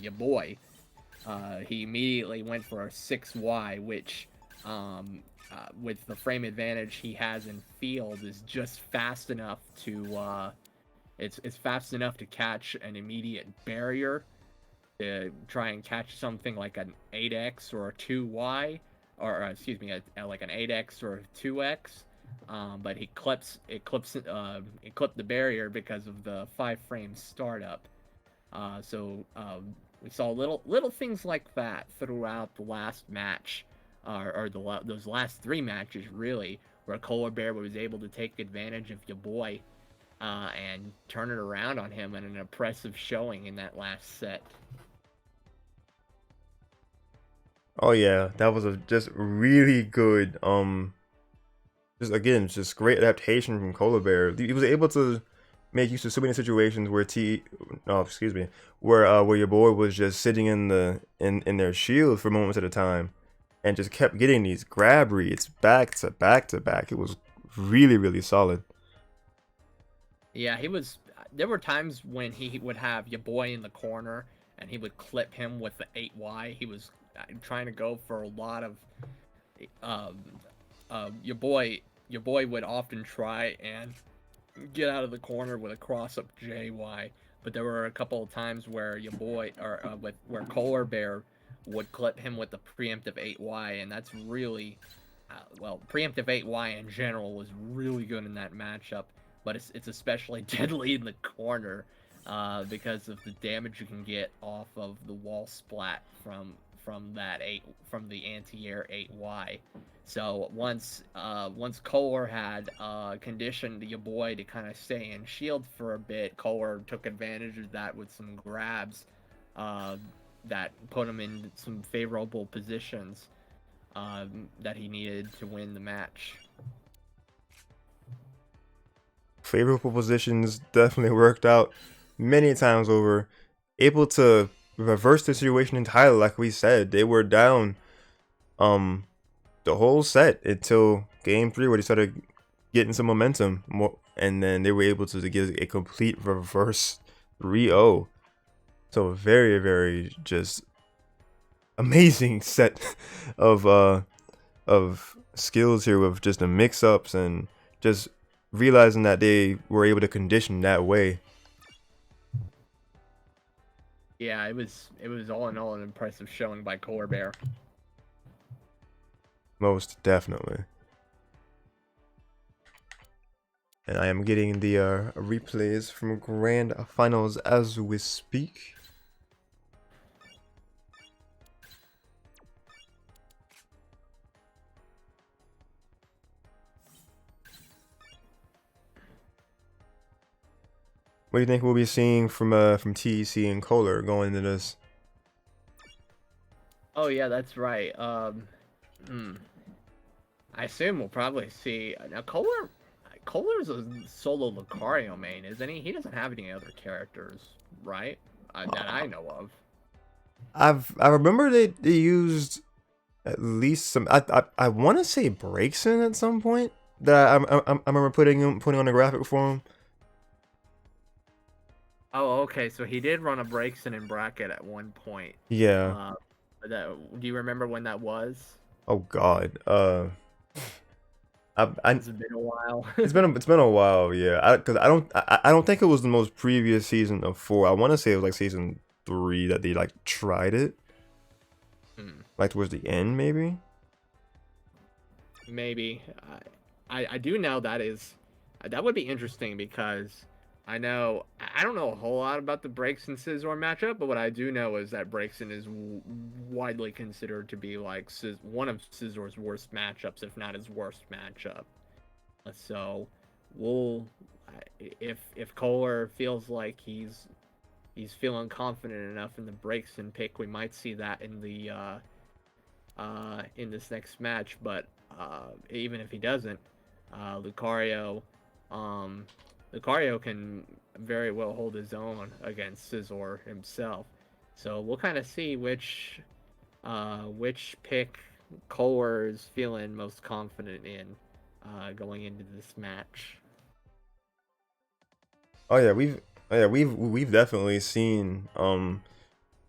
Speaker 2: your boy, he immediately went for a 6Y, which with the frame advantage he has in field is just fast enough to it's fast enough to catch an immediate barrier, to try and catch something like an 8x or a 2y, or excuse me, like an 8x or a 2x. But it clipped the barrier because of the 5-frame startup. So we saw little things like that throughout the last match, or those last 3 matches really, where Kohler Bear was able to take advantage of your boy and turn it around on him in an impressive showing in that last set.
Speaker 1: Oh yeah, that was just really good. Just great adaptation from Kohler Bear. He was able to make use of so many situations where where your boy was just sitting in their shield for moments at a time, and just kept getting these grab reads back to back to back. It was really solid.
Speaker 2: Yeah, there were times when he would have your boy in the corner and he would clip him with the 8Y. He was trying to go for a lot of your boy would often try and get out of the corner with a cross up JY, but there were a couple of times where your boy where Kohler Bear would clip him with the preemptive 8Y, and that's really preemptive 8Y in general was really good in that matchup, but it's especially deadly in the corner because of the damage you can get off of the wall splat from from the anti-air 8Y. So once Kohler had conditioned your boy to kind of stay in shield for a bit, Kohler took advantage of that with some grabs that put him in some favorable positions that he needed to win the match.
Speaker 1: Favorable positions definitely worked out many times over. Able to reverse the situation entirely, like we said. They were down the whole set until game 3 where they started getting some momentum more, and then they were able to get a complete reverse 3-0. So very, very just amazing set of skills here with just the mix-ups and just realizing that they were able to condition that way.
Speaker 2: Yeah, it was all in all an impressive showing by Corbear.
Speaker 1: Most definitely. And I am getting the replays from Grand Finals as we speak. What do you think we'll be seeing from TEC and Kohler going into this?
Speaker 2: Oh yeah, that's right. I assume we'll probably see now Kohler. Kohler's a solo Lucario main, isn't he? He doesn't have any other characters, right? That I know of.
Speaker 1: I remember they used at least some. I want to say breaks in at some point that I remember putting on a graphic for him.
Speaker 2: Oh, okay. So he did run a Breakson in bracket at one point.
Speaker 1: Yeah.
Speaker 2: Do you remember when that was?
Speaker 1: Oh God.
Speaker 2: It's been a while.
Speaker 1: it's been a while, yeah. Because I don't think it was the most previous season of 4. I want to say it was like season 3 that they like tried it. Like towards the end, maybe.
Speaker 2: Maybe. I do know that would be interesting because I don't know a whole lot about the Breakson Scizor matchup, but what I do know is that Breakson is widely considered to be like one of Scizor's worst matchups, if not his worst matchup. So if Kohler feels like he's feeling confident enough in the Breakson pick, we might see that in the in this next match. But even if he doesn't, Lucario can very well hold his own against Scizor himself. So we'll kind of see which pick Kohler is feeling most confident in going into this match.
Speaker 1: Oh yeah, we've definitely seen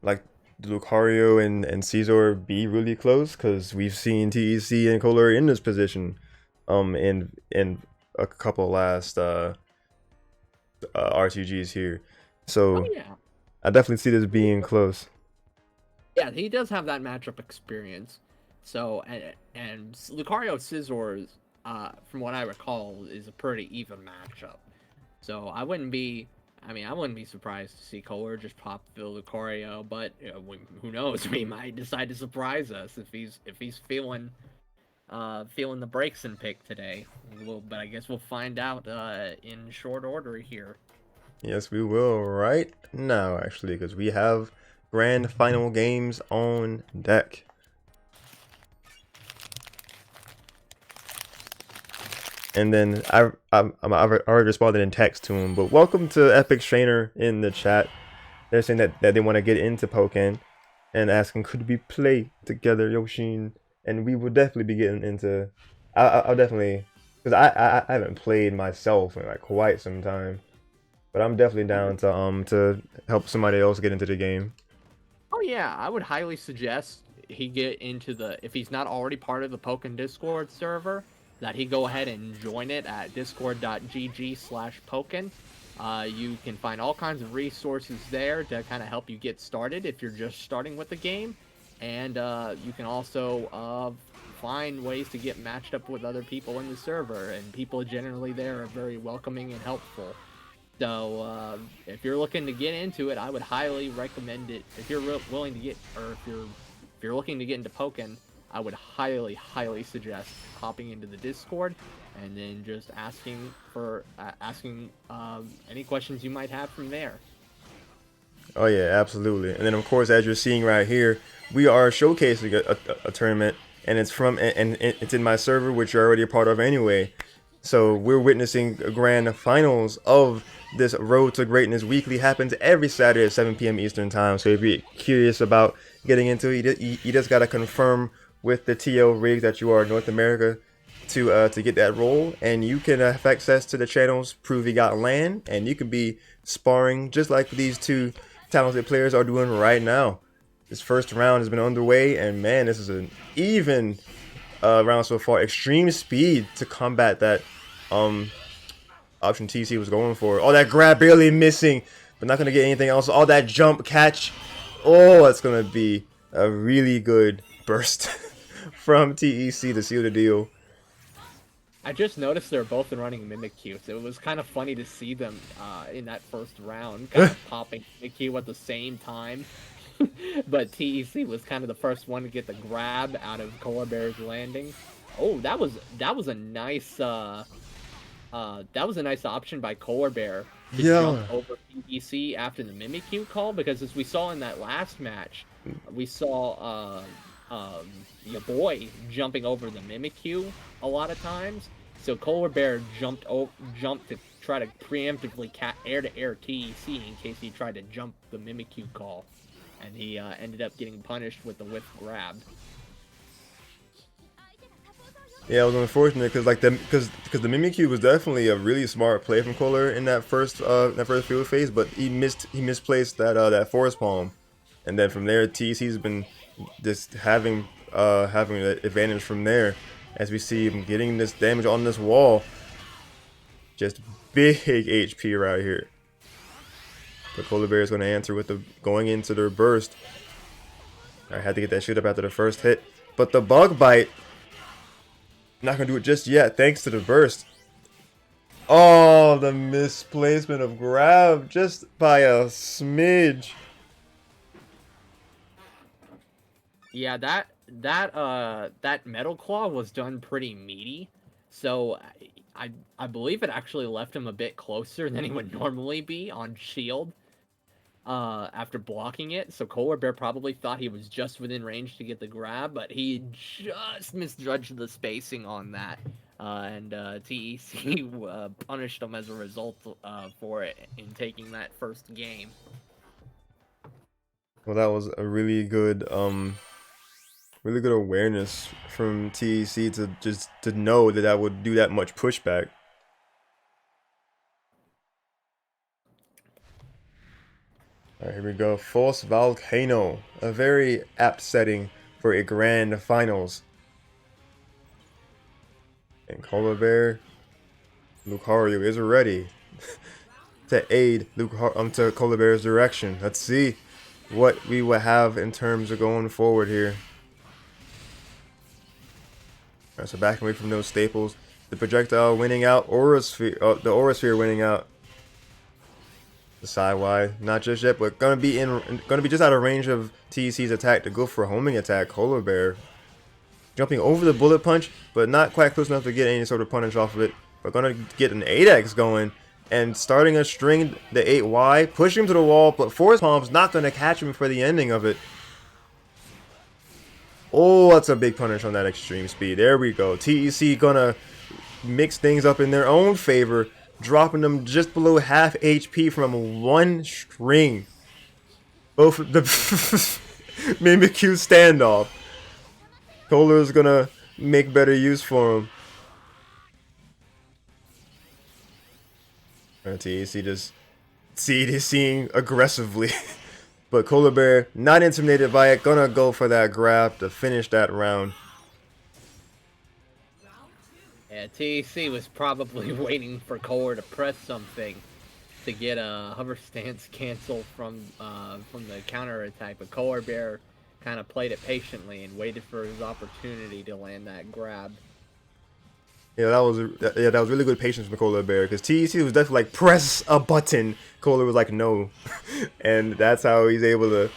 Speaker 1: like Lucario and Scizor be really close because we've seen TEC and Kohler in this position in a couple last RTGs here. So
Speaker 2: yeah.
Speaker 1: I definitely see this being close.
Speaker 2: Yeah, he does have that matchup experience. So and Lucario Scizor, from what I recall, is a pretty even matchup. So I wouldn't be surprised to see Kohler just pop the Lucario, but who knows? We might decide to surprise us if he's feeling the Breakson pick today. But I guess we'll find out in short order here.
Speaker 1: Yes, we will right now, actually, because we have grand final games on deck. And then I've already responded in text to him. But welcome to Epic Trainer in the chat. They're saying that they want to get into Pokken and asking, could we play together, Yoshin? And we will definitely be getting into. I'll definitely, because I haven't played myself in like quite some time. But I'm definitely down to help somebody else get into the game.
Speaker 2: Oh yeah, I would highly suggest he get into if he's not already part of the Pokken Discord server, that he go ahead and join it at discord.gg/Pokken. You can find all kinds of resources there to kind of help you get started if you're just starting with the game. And you can also find ways to get matched up with other people in the server. And people generally there are very welcoming and helpful. So if you're looking to get into it, I would highly recommend it. If you're willing to get, or if you're if you're looking to get into Pokken, I would highly suggest hopping into the Discord and then just asking for any questions you might have from there.
Speaker 1: Oh yeah, absolutely. And then of course, as you're seeing right here, we are showcasing a tournament, and it's it's in my server, which you're already a part of anyway. So we're witnessing a grand finals of this Road to Greatness weekly. Happens every Saturday at 7 p.m. Eastern time. So if you're curious about getting into it, you just gotta confirm with the TL rig that you are North America to get that role, and you can have access to the channels. Prove you got land, and you can be sparring just like these two talented players are doing right now. This first round has been underway, and man, this is an even round so far. Extreme speed to combat that option TC was going for. Oh, that grab barely missing, but not gonna get anything else. All that jump catch. Oh, that's gonna be a really good burst from TEC to seal the deal.
Speaker 2: I just noticed they're both running Mimikyu, so it was kind of funny to see them in that first round, kind of popping Mimikyu at the same time. But TEC was kind of the first one to get the grab out of Colorbear's landing. Oh, that was a nice option by Colorbear to jump over TEC after the Mimikyu call, because as we saw in that last match, we saw your boy jumping over the Mimikyu a lot of times. So Colorbear jumped to try to preemptively air-to-air TEC in case he tried to jump the Mimikyu call, and he ended up getting punished with the whiff grab.
Speaker 1: Yeah, it was unfortunate because the Mimikyu was definitely a really smart play from Kohler in that first field phase, but he misplaced that forest palm, and then from there TC's been just having the advantage from there, as we see him getting this damage on this wall. Just big HP right here. But Colorbear is going to answer with the going into their burst. I had to get that shoot up after the first hit, but the bug bite. Not gonna do it just yet, thanks to the burst. Oh, the misplacement of grab just by a smidge.
Speaker 2: Yeah, that Metal Claw was done pretty meaty, so I believe it actually left him a bit closer than he would normally be on shield after blocking it. So Colorbear probably thought he was just within range to get the grab, but he just misjudged the spacing on that, and TEC punished him as a result for it in taking that first game.
Speaker 1: Well, that was a really good awareness from TEC to know that would do that much pushback. Alright, here we go. False Volcano. A very apt setting for a grand finals. And Colorbear, Lucario is ready to aid to Colorbear's direction. Let's see what we will have in terms of going forward here. Alright, so backing away from those staples. The projectile winning out, Aura Sphere, the Aura Sphere winning out. The sidewide, not just yet, but gonna be just out of range of TEC's attack to go for a homing attack. Colorbear jumping over the bullet punch, but not quite close enough to get any sort of punish off of it. But gonna get an 8x going and starting a string, the 8Y, pushing him to the wall, but Force Palm's not gonna catch him for the ending of it. Oh, that's a big punish on that extreme speed. There we go. TEC gonna mix things up in their own favor, dropping them just below half HP from one string. Both the Mimikyu standoff. Kohler's gonna make better use for him. TEC just seeing aggressively. But Colorbear, not intimidated by it, gonna go for that grab to finish that round.
Speaker 2: Yeah, TEC was probably waiting for Kohler to press something to get a hover stance cancel from the counter attack, but Colorbear kind of played it patiently and waited for his opportunity to land that grab.
Speaker 1: Yeah, that was really good patience from Colorbear, because TEC was definitely like, press a button. Kohler was like, no. And that's how he's able to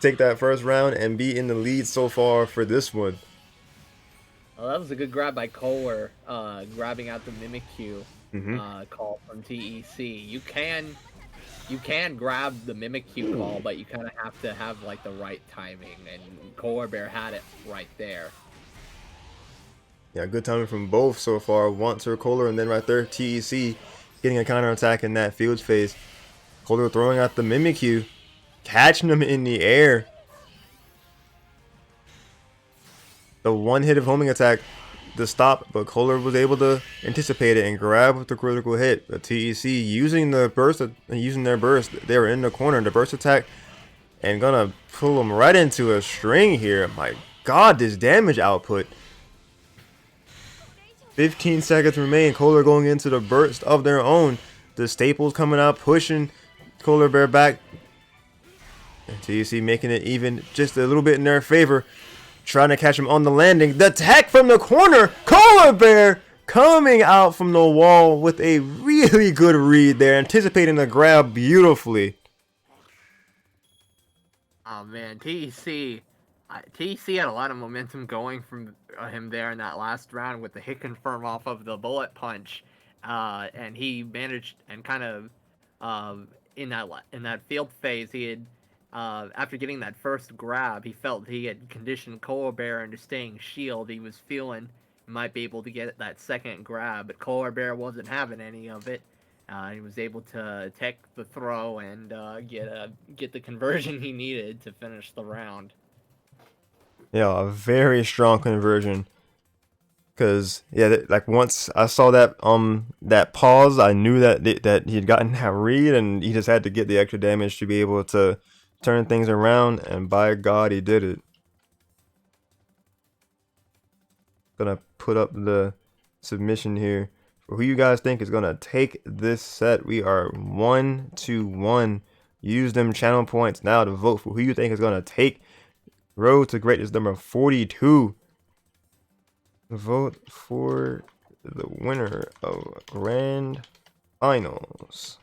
Speaker 1: take that first round and be in the lead so far for this one.
Speaker 2: Well, that was a good grab by Kohler, grabbing out the Mimikyu
Speaker 1: Mm-hmm.
Speaker 2: call from TEC. You can grab the Mimikyu call, but you kind of have to have like the right timing, and Kohler Bear had it right there.
Speaker 1: Yeah, good timing from both so far. Once her Kohler, and then right there, TEC getting a counterattack in that field phase. Kohler throwing out the Mimikyu, catching him in the air. The one hit of homing attack, the stop, but Kohler was able to anticipate it and grab the critical hit. The TEC using the burst, using their burst, they were in the corner. The burst attack, and gonna pull them right into a string here. My God, this damage output. 15 seconds remain. Kohler going into the burst of their own. The staples coming out, pushing Kohler Bear back. And TEC making it even just a little bit in their favor. Trying to catch him on the landing. The attack from the corner. Kohler Bear coming out from the wall with a really good read there. Anticipating the grab beautifully.
Speaker 2: Oh man, TEC had a lot of momentum going from him there in that last round with the hit confirm off of the bullet punch, and he managed and kind of in that field phase he had after getting that first grab, he felt he had conditioned Kohler Bear into staying shield. He was feeling he might be able to get that second grab, but Kohler Bear wasn't having any of it. He was able to take the throw and get the conversion he needed to finish the round.
Speaker 1: Yeah, a very strong conversion. Cause yeah, like once I saw that pause, I knew that he had gotten that read, and he just had to get the extra damage to be able to turn things around. And by God, he did it. Gonna put up the submission here for who you guys think is gonna take this set. We are 1-1. Use them channel points now to vote for who you think is gonna take Road to Greatness number 42. Vote for the winner of Grand Finals.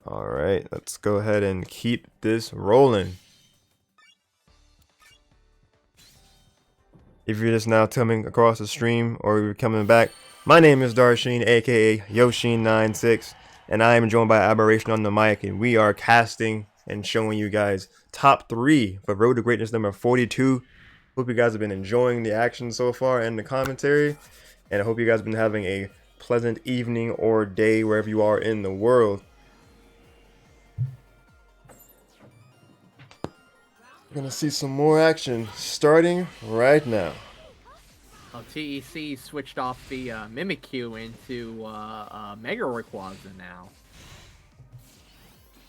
Speaker 1: Alright, let's go ahead and keep this rolling. If you're just now coming across the stream or you're coming back, my name is Darsheen, aka Yoshin96, and I am joined by Aberration on the mic, and we are casting and showing you guys top 3 for Road to Greatness number 42. Hope you guys have been enjoying the action so far and the commentary, and I hope you guys have been having a pleasant evening or day wherever you are in the world. We're gonna see some more action starting right now.
Speaker 2: Well, TEC switched off the Mimikyu into Mega Rayquaza now.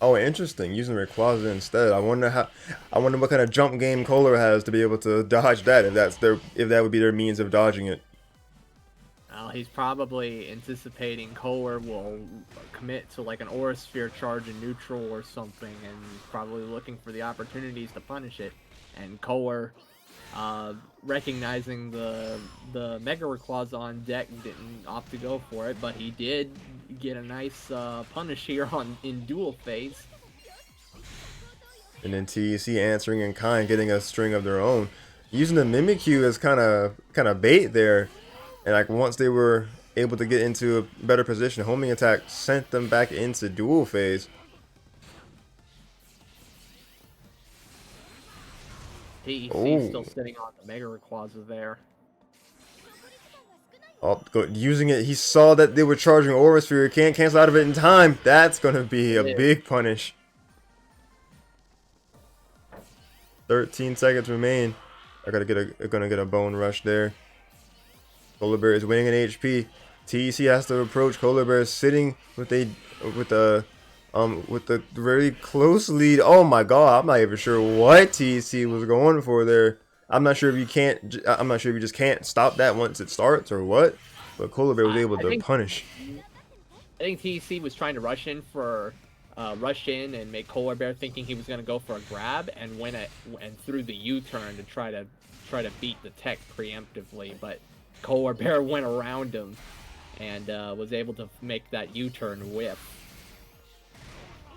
Speaker 1: Oh, interesting. Using Rayquaza instead. I wonder what kind of jump game Kohler has to be able to dodge that. If that would be their means of dodging it.
Speaker 2: Well, he's probably anticipating Kohler will commit to like an Aura Sphere charge in neutral or something, and probably looking for the opportunities to punish it. And Kohler, recognizing the Mega Rayquaza on deck, didn't opt to go for it, but he did get a nice punish here in dual phase.
Speaker 1: And then TEC answering in kind, getting a string of their own, using the Mimikyu as kind of bait there. And like once they were able to get into a better position, homing attack sent them back into dual phase.
Speaker 2: TEC still sitting on the Mega Rayquaza there.
Speaker 1: Using it, he saw that they were charging Aura Sphere. Can't cancel out of it in time. That's gonna be a big punish. 13 seconds remain. Gonna get a bone rush there. Kohler Bear is winning an HP. TEC has to approach. Kohler Bear sitting with the very close lead. Oh my God, I'm not even sure what TEC was going for there. I'm not sure if you just can't stop that once it starts or what. But Kohler Bear was able to punish.
Speaker 2: I think TEC was trying to rush in and make Kohler Bear thinking he was going to go for a grab, and threw the U-turn to try to beat the tech preemptively, but Kohler Bear went around him and was able to make that U-turn whiff.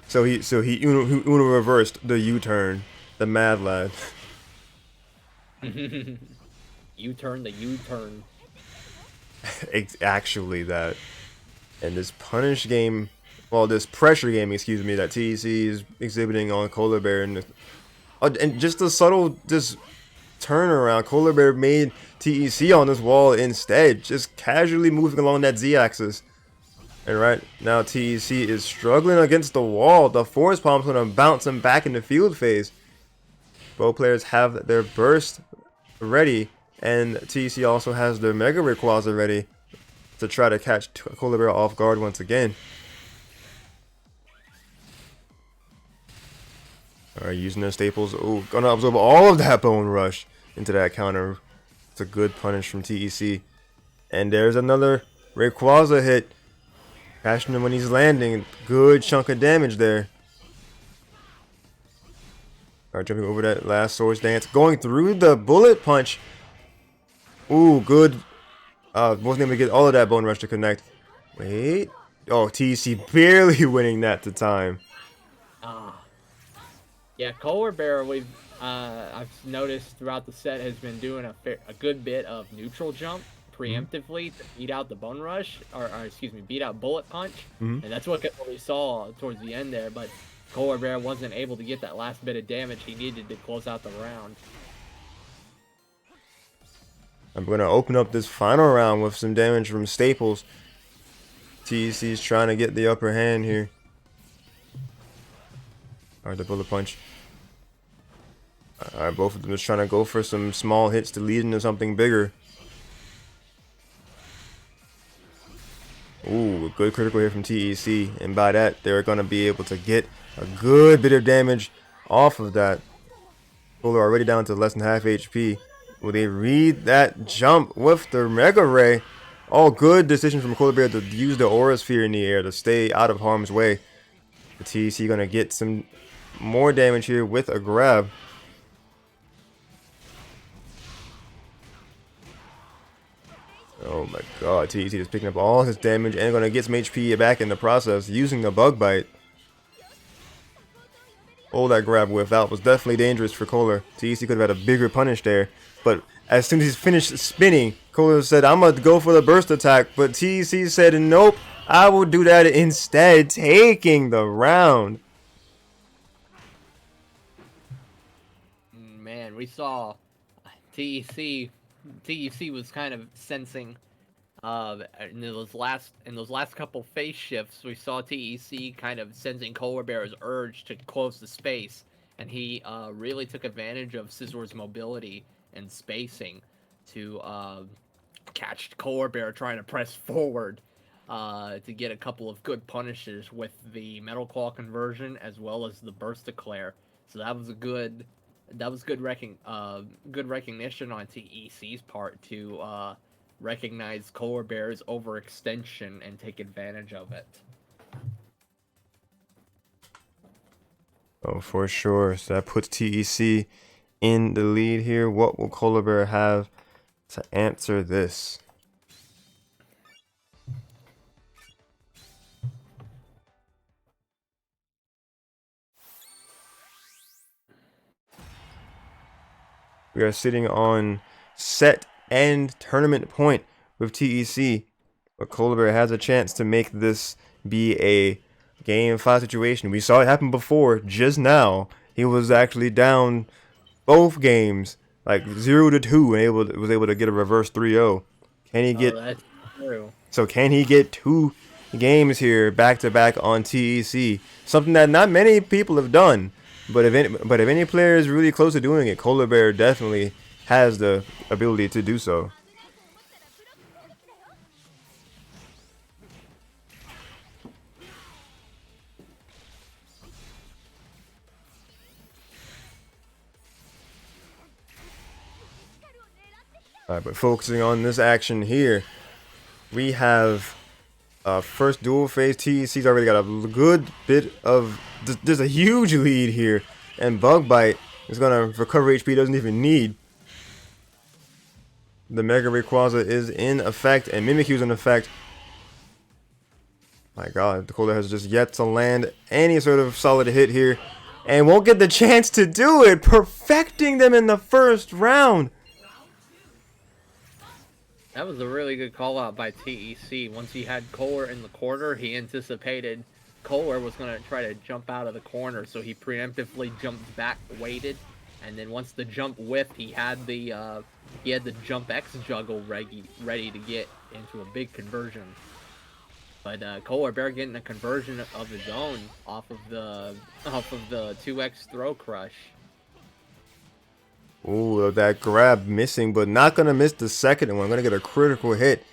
Speaker 1: So he Uno reversed the U-turn, the Mad Lad.
Speaker 2: U-turn the U-turn.
Speaker 1: Actually, that. And this punish game, well, this pressure game, excuse me, that TEC is exhibiting on Koala Bear, and just a subtle just turnaround. Koala Bear made TEC on this wall instead, just casually moving along that Z-axis. And right now, TEC is struggling against the wall. The force pump's gonna bounce him back into field phase. Both players have their burst ready, and TEC also has their Mega Rayquaza ready to try to catch Koala Bear off guard once again. Alright, using their staples. Oh, gonna absorb all of that Bone Rush into that counter. It's a good punish from TEC. And there's another Rayquaza hit. Catching him when he's landing. Good chunk of damage there. Alright, jumping over that last Swords Dance. Going through the Bullet Punch. Ooh, good. Wasn't able to get all of that Bone Rush to connect. Wait. Oh, TEC barely winning that to time.
Speaker 2: Yeah, Koala Bear, I've noticed throughout the set has been doing a good bit of neutral jump preemptively to beat out the Bone Rush, or excuse me, beat out Bullet Punch, and that's what we saw towards the end there. But Koala Bear wasn't able to get that last bit of damage he needed to close out the round.
Speaker 1: I'm going to open up this final round with some damage from Staples. TEC's trying to get the upper hand here. Alright, the Bullet Punch. Alright, both of them just trying to go for some small hits to lead into something bigger. Ooh, a good critical hit from TEC. And by that, they're going to be able to get a good bit of damage off of that. Polar already down to less than half HP. Will they read that jump with the Mega Ray? All good decision from Koala Bear to use the Aura Sphere in the air to stay out of harm's way. The TEC going to get some more damage here with a grab. Oh my god, TEC is picking up all his damage and going to get some HP back in the process using the Bug Bite. Oh, that grab whiff. That was definitely dangerous for Koala. TEC could have had a bigger punish there. But as soon as he's finished spinning, Koala said, I'm going to go for the burst attack. But TEC said, nope, I will do that instead, taking the round.
Speaker 2: Man, we saw TEC was kind of sensing in those last couple phase shifts, we saw TEC kind of sensing Koala Bear's urge to close the space, and he really took advantage of Scissor's mobility and spacing to catch Koala Bear trying to press forward to get a couple of good punishes with the Metal Claw conversion as well as the Burst Eclair. So that was good recognition on TEC's part to recognize Koala Bear's overextension and take advantage of it.
Speaker 1: Oh, for sure. So that puts TEC in the lead here. What will Koala Bear have to answer this? We are sitting on set and tournament point with TEC. But Koala Bear has a chance to make this be a game 5 situation. We saw it happen before, just now. He was actually down both games, like 0-2, and was able to get a reverse 3-0. Can he get?
Speaker 2: That's true.
Speaker 1: So can he get 2 games here back to back on TEC? Something that not many people have done. But if any player is really close to doing it, Koala Bear definitely has the ability to do so. Alright, but focusing on this action here, we have first dual phase. TEC's already got a good bit of... There's a huge lead here, and Bug Bite is going to recover HP doesn't even need. The Mega Rayquaza is in effect, and Mimikyu's in effect. My God, Dakota has just yet to land any sort of solid hit here, and won't get the chance to do it, perfecting them in the first round.
Speaker 2: That was a really good call out by TEC. Once he had Kohler in the corner, he anticipated Kohler was going to try to jump out of the corner, so he preemptively jumped back, waited, and then once the jump whiffed, he had the jump X juggle ready to get into a big conversion. But Kohler Bear getting a conversion of his own off of the 2X throw crush.
Speaker 1: Ooh, that grab missing, but not gonna miss the second one. Gonna get a critical hit.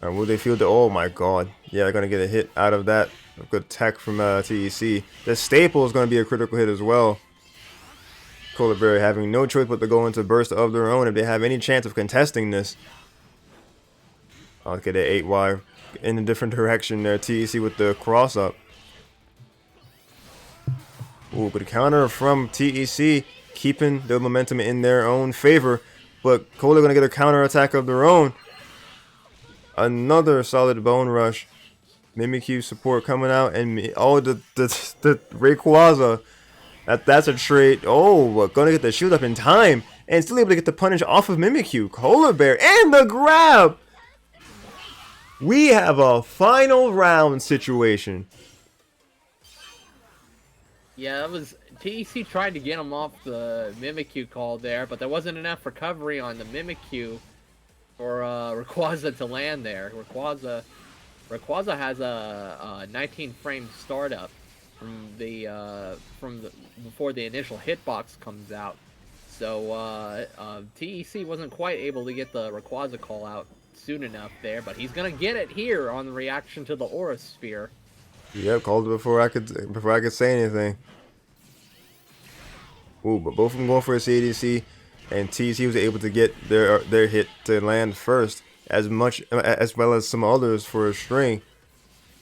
Speaker 1: Alright, will they field the? Oh my God! Yeah, they're gonna get a hit out of that. A good tech from TEC. The staple is gonna be a critical hit as well. Colberry having no choice but to go into burst of their own if they have any chance of contesting this. Okay, they 8Y in a different direction there. TEC with the cross up. Ooh, good counter from TEC, keeping the momentum in their own favor. But Kohler gonna get a counter attack of their own. Another solid bone rush. Mimikyu support coming out, and the Rayquaza. That's a trait. Oh, gonna get the shield up in time, and still able to get the punish off of Mimikyu. Kohler Bear and the grab. We have a final round situation.
Speaker 2: Yeah, that was TEC tried to get him off the Mimikyu call there, but there wasn't enough recovery on the Mimikyu for Rayquaza to land there. Rayquaza has a 19 frame startup from the before the initial hitbox comes out. So TEC wasn't quite able to get the Rayquaza call out soon enough there, but he's gonna get it here on the reaction to the Aura Sphere.
Speaker 1: Yep, called it before I could say anything. Ooh, but both of them going for a CDC, and TC was able to get their hit to land first, as well as some others for a string.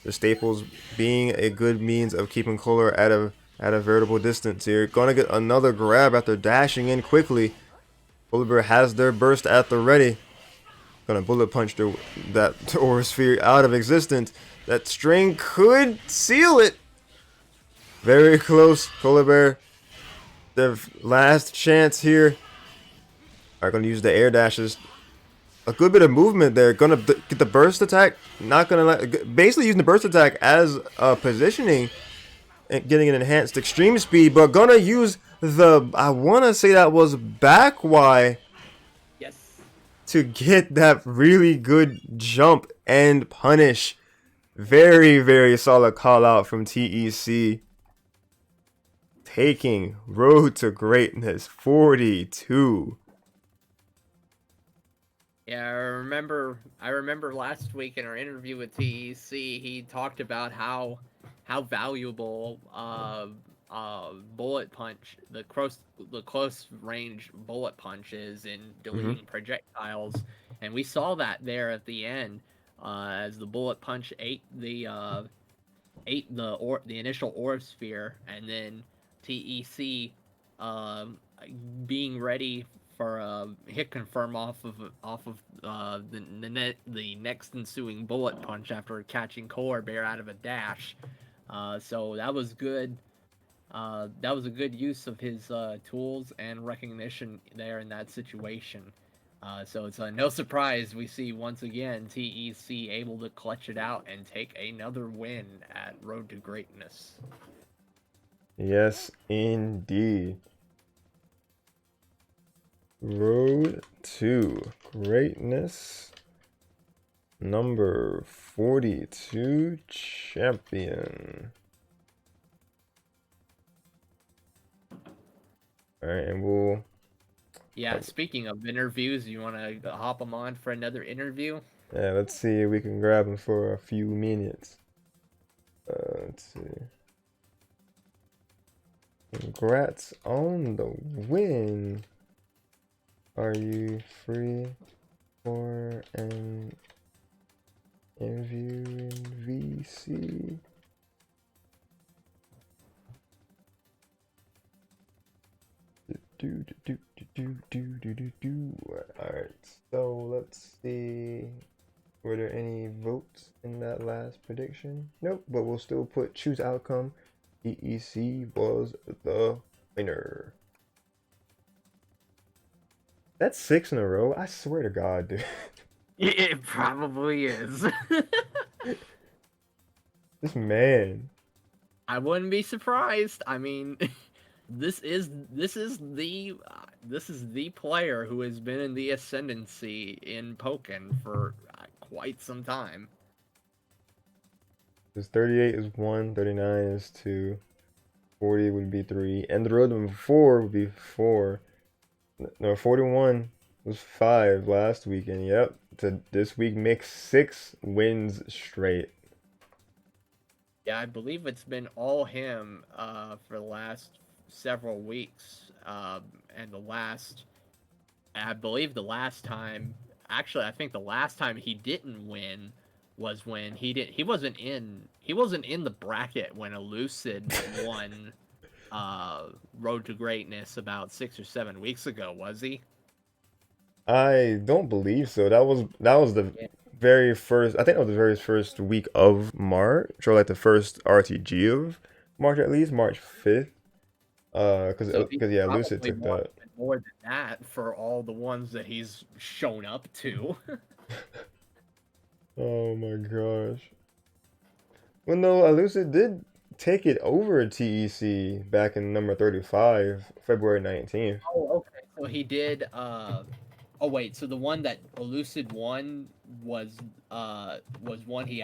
Speaker 1: The staples being a good means of keeping Kohler at a veritable distance here. Gonna get another grab after dashing in quickly. Kohler has their burst at the ready. Gonna bullet punch that Aura Sphere out of existence. That string could seal it. Very close. Kohler Bear, their last chance here. Are gonna use the air dashes. A good bit of movement there. Gonna get the burst attack. Not gonna basically using the burst attack as positioning and getting an enhanced extreme speed. But gonna use I wanna say that was back Y.
Speaker 2: Yes.
Speaker 1: To get that really good jump and punish. Very, very solid call out from TEC. Taking Road to Greatness 42.
Speaker 2: Yeah, I remember last week in our interview with TEC, he talked about how valuable bullet punch, the close range bullet punch is in deleting projectiles, and we saw that there at the end as the bullet punch ate the initial orb sphere, and then TEC being ready for a hit confirm off of the next ensuing bullet punch after catching Kohler Bear out of a dash. So that was good. That was a good use of his tools and recognition there in that situation. So it's no surprise we see once again TEC able to clutch it out and take another win at Road to Greatness.
Speaker 1: Yes, indeed. Road to Greatness number 42 champion. Alright, and we'll...
Speaker 2: Yeah, speaking of interviews, you want to hop them on for another interview?
Speaker 1: Yeah, let's see if we can grab him for a few minutes. Let's see. Congrats on the win. Are you free for an interview in VC? Alright, so let's see. Were there any votes in that last prediction? Nope, but we'll still put choose outcome. EEC was the winner. That's 6 in a row. I swear to God, dude.
Speaker 2: It probably is.
Speaker 1: This man.
Speaker 2: I wouldn't be surprised. I mean, this is the player who has been in the ascendancy in Pokken for quite some time.
Speaker 1: Because 38 is 1, 39 is 2, 40 would be 3, and the road number 4 would be 4. No, 41 was 5 last week, and yep, to this week makes 6 wins straight.
Speaker 2: Yeah, I believe it's been all him for the last several weeks, and I believe the last time, actually, I think the last time he didn't win was when he wasn't in the bracket when Elucid won Road to Greatness about 6 or 7 weeks ago, was he?
Speaker 1: I don't believe so. That was the
Speaker 2: Yeah.
Speaker 1: very first. I think that was the very first week of March, or like the first RTG of March at least, March 5th. Cause,
Speaker 2: So he's
Speaker 1: yeah, Lucid
Speaker 2: probably
Speaker 1: took that.
Speaker 2: more than that for all the ones that he's shown up to.
Speaker 1: Oh my gosh. Well, no, Lucid did take it over TEC back in number 35, February 19th.
Speaker 2: Oh, okay. So he did. Oh wait. So the one that Elucid won was one he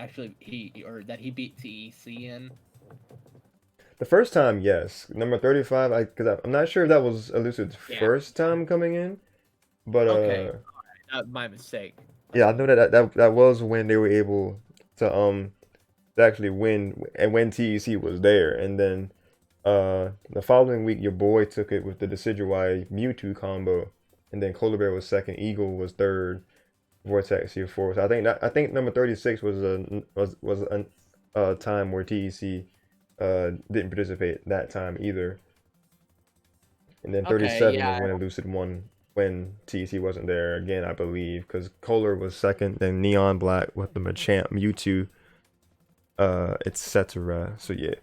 Speaker 2: beat TEC in.
Speaker 1: The first time, yes. Number 35, because I'm not sure if that was Elucid's
Speaker 2: Yeah.
Speaker 1: first time coming in, but
Speaker 2: Okay. My mistake.
Speaker 1: yeah, I know that was when they were able to actually win and when TEC was there, and then the following week your boy took it with the Decidueye Mewtwo combo, and then Cola Bear was second, Eagle was third, Vortex here fourth. I think number 36 was a time where TEC didn't participate that time either, and then
Speaker 2: Okay.
Speaker 1: 37 was
Speaker 2: Yeah.
Speaker 1: when Lucid won when TEC wasn't there again, I believe, because Kohler was second, then Neon Black with the Machamp, Mewtwo, etc. So yeah.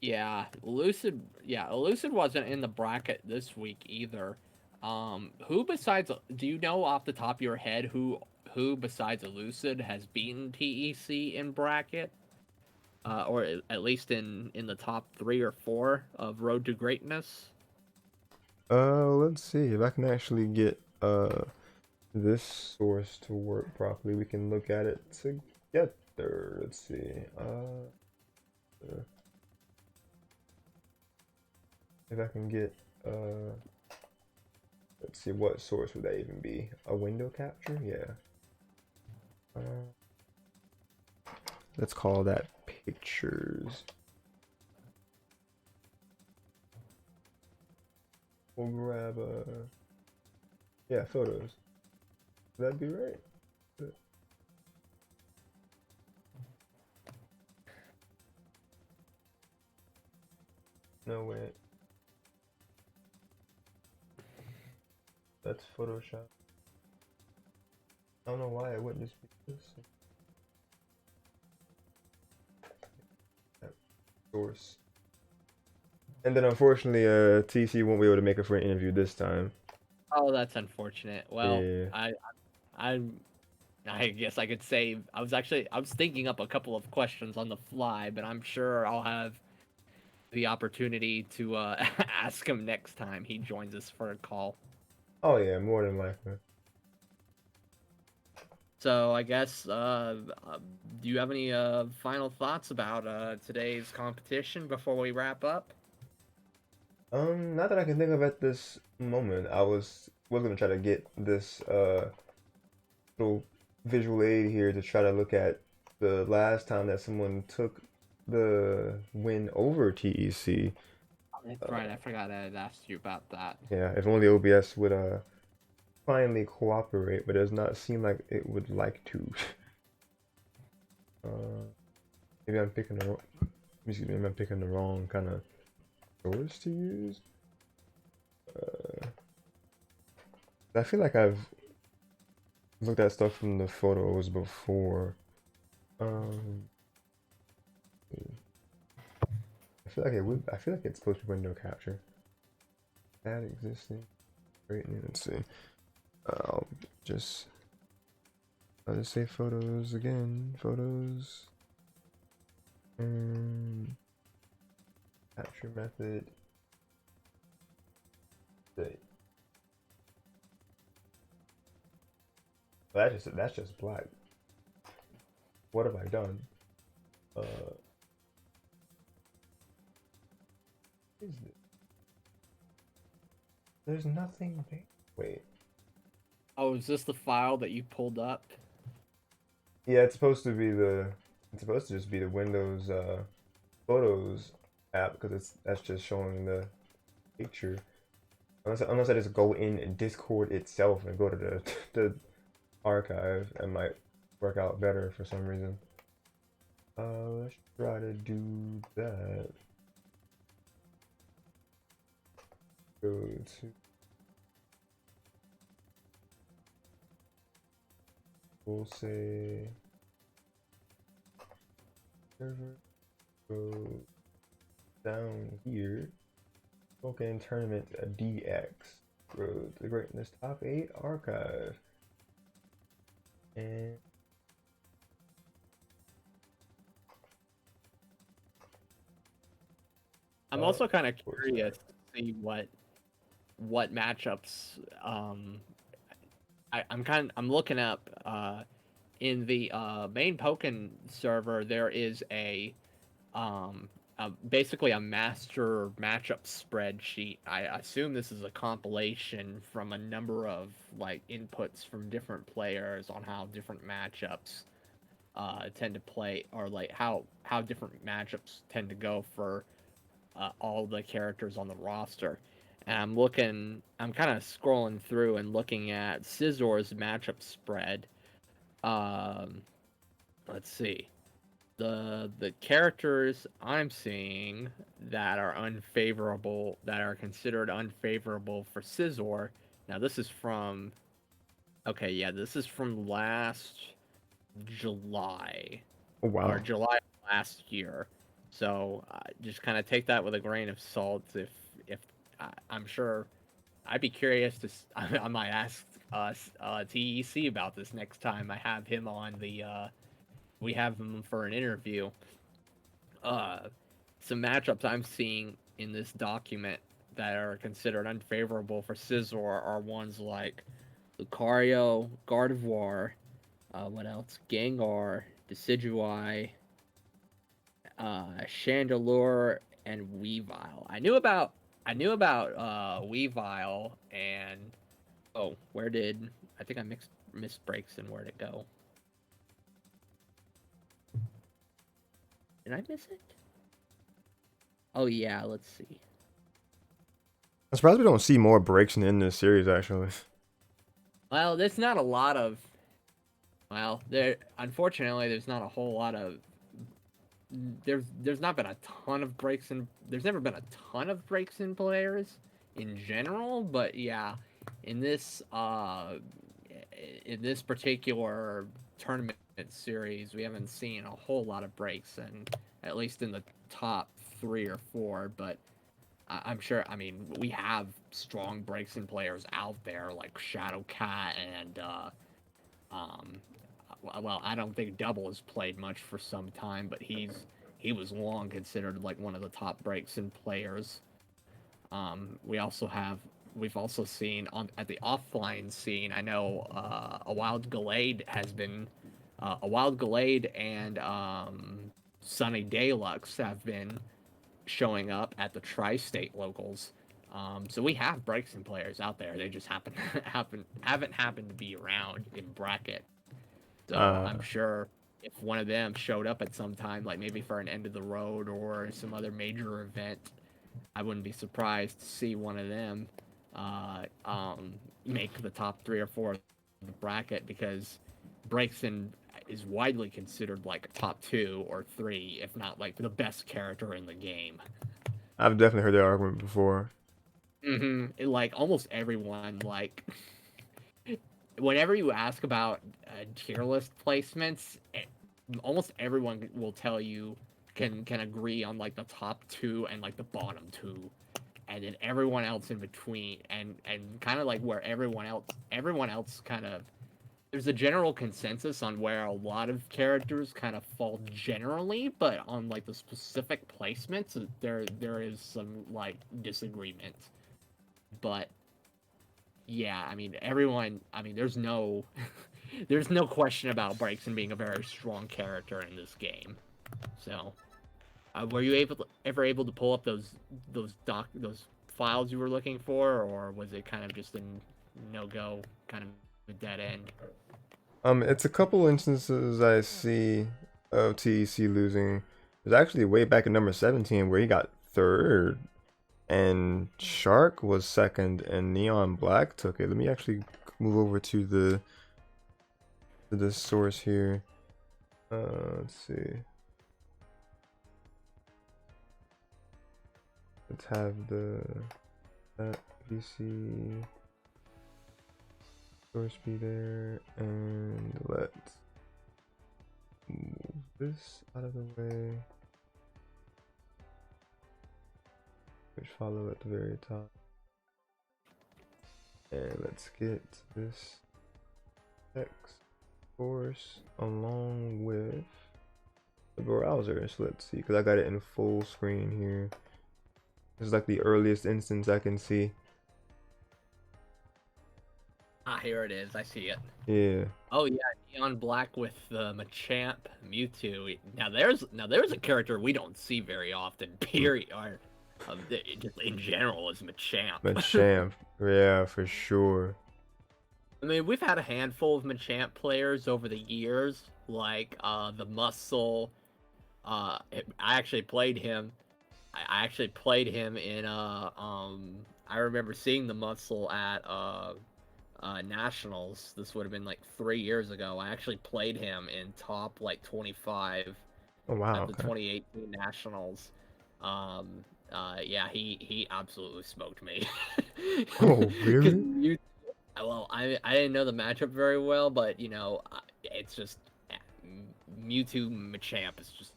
Speaker 2: Yeah. Elucid. Yeah. Elucid wasn't in the bracket this week either. Who besides? Do you know off the top of your head who besides Elucid has beaten TEC in bracket? Or at least in the top 3 or 4 of Road to Greatness.
Speaker 1: Let's see if I can actually get this source to work properly. We can look at it together. Let's see. If I can get let's see, what source would that even be? A window capture? Yeah. Let's call that pictures. We'll grab yeah, photos. Would that be right? No way. That's Photoshop. I don't know why it wouldn't just be this source. And then unfortunately, TC won't be able to make it for an interview this time.
Speaker 2: Oh, that's unfortunate. Well,
Speaker 1: Yeah.
Speaker 2: I I guess I could say I was thinking up a couple of questions on the fly, but I'm sure I'll have the opportunity to ask him next time he joins us for a call.
Speaker 1: Oh yeah, more than likely.
Speaker 2: So I guess do you have any final thoughts about today's competition before we wrap up?
Speaker 1: Not that I can think of at this moment. I was gonna try to get this little visual aid here to try to look at the last time that someone took the win over TEC.
Speaker 2: That's right. I forgot I had asked you about that.
Speaker 1: Yeah, if only OBS would finally cooperate, but it does not seem like it would like to. uh, maybe I'm picking the wrong. Excuse me, maybe I'm picking the wrong kind of source to use. I feel like I've looked at stuff from the photos before. Um, I feel like it would. I feel like it's supposed to be window capture. Add existing. Great. Let's see. I'll just. I'll just say photos again. Photos. And capture method. Say. That's just black. What have I done? Uh, what is this? There's nothing there. Wait.
Speaker 2: Oh, is this the file that you pulled up?
Speaker 1: Yeah, it's supposed to be the. It's supposed to just be the Windows Photos app because that's just showing the picture. Unless I just go in Discord itself and go to the the archive, it might work out better for some reason. Let's try to do that. Go to. We'll say server. Go down here. Pokken Tournament DX. Road to the Greatness Top 8 Archive. And
Speaker 2: I'm
Speaker 1: oh,
Speaker 2: also kind of
Speaker 1: of course not.
Speaker 2: curious to see what matchups I'm looking up in the main Pokken server. There is basically a master matchup spreadsheet. I assume this is a compilation from a number of like inputs from different players on how different matchups tend to play, or like how different matchups tend to go for all the characters on the roster. And I'm kind of scrolling through and looking at Scissor's matchup spread. Um, let's see. The characters I'm seeing that are unfavorable, that are considered unfavorable for Scissor. Now this is from okay, yeah, this is from last July
Speaker 1: Oh
Speaker 2: or
Speaker 1: wow.
Speaker 2: July last year. So just kind of take that with a grain of salt. If I'm sure I'd be curious to I might ask TEC about this next time I have him on the we have him for an interview. Uh, some matchups I'm seeing in this document that are considered unfavorable for Scizor are ones like Lucario, Gardevoir, what else? Gengar, Decidueye, Chandelure, and Weavile. I knew about Weavile and oh, where did I think I missed breaks and where'd it go? Did I miss it? Oh yeah, let's see.
Speaker 1: I'm surprised we don't see more breaks in this series actually.
Speaker 2: Well, there's not a lot of there unfortunately there's not a whole lot of there's not been a ton of breaks in there's never been a ton of breaks in players in general, but yeah, in this uh in this particular tournament series, we haven't seen a whole lot of breaks, and at least in the top 3 or 4. But I'm sure. I mean, we have strong breaks in players out there like Shadowcat and um, well, I don't think Double has played much for some time, but he was long considered like one of the top breaks in players. We also have we've also seen on at the offline scene. I know a Wild Glade has been a Wild Glade and Sunny Deluxe have been showing up at the tri-state locals. So we have breaks in players out there. They just haven't happened to be around in bracket. So
Speaker 1: Uh,
Speaker 2: I'm sure if one of them showed up at some time, like maybe for an end of the road or some other major event, I wouldn't be surprised to see one of them uh, um, make the top 3 or 4 of the bracket because Braixen is widely considered like a top 2 or 3, if not like the best character in the game.
Speaker 1: I've definitely heard that argument before.
Speaker 2: Like almost everyone, like whenever you ask about tier list placements, almost everyone will tell you can agree on like the top two and like the bottom two, and then everyone else in between, and kind of like where everyone else kind of, there's a general consensus on where a lot of characters kind of fall generally, but on like the specific placements, there is some like disagreement. But yeah, I mean everyone. I mean, there's no there's no question about Braixen being a very strong character in this game. So, were you ever able to pull up those files you were looking for, or was it kind of just a no go, kind of a dead end?
Speaker 1: It's a couple instances I see of TEC losing. There's actually way back in number 17 where he got third, and Shark was second, and Neon Black took it. Let me actually move over to the source here. Let's see. Let's have the that PC source be there, and let's move this out of the way. Which follow at the very top. And let's get this text source along with the browser. So let's see, because I got it in full screen here. This is like the earliest instance I can see.
Speaker 2: Ah, here it is. I see it.
Speaker 1: Yeah.
Speaker 2: Oh yeah, Neon Black with Machamp, Mewtwo. Now there's a character we don't see very often. Period. Or just in general is Machamp.
Speaker 1: Machamp. Yeah, for sure.
Speaker 2: I mean, we've had a handful of Machamp players over the years, like the Muscle. I actually played him. I actually played him in I remember seeing the Muscle at Nationals. This would have been like 3 years ago. I actually played him in top like 25
Speaker 1: Oh wow.
Speaker 2: at the
Speaker 1: Okay.
Speaker 2: 2018 Nationals. Yeah, he absolutely smoked me.
Speaker 1: Oh
Speaker 2: Because
Speaker 1: really?
Speaker 2: well, I didn't know the matchup very well, but it's just Mewtwo Machamp is just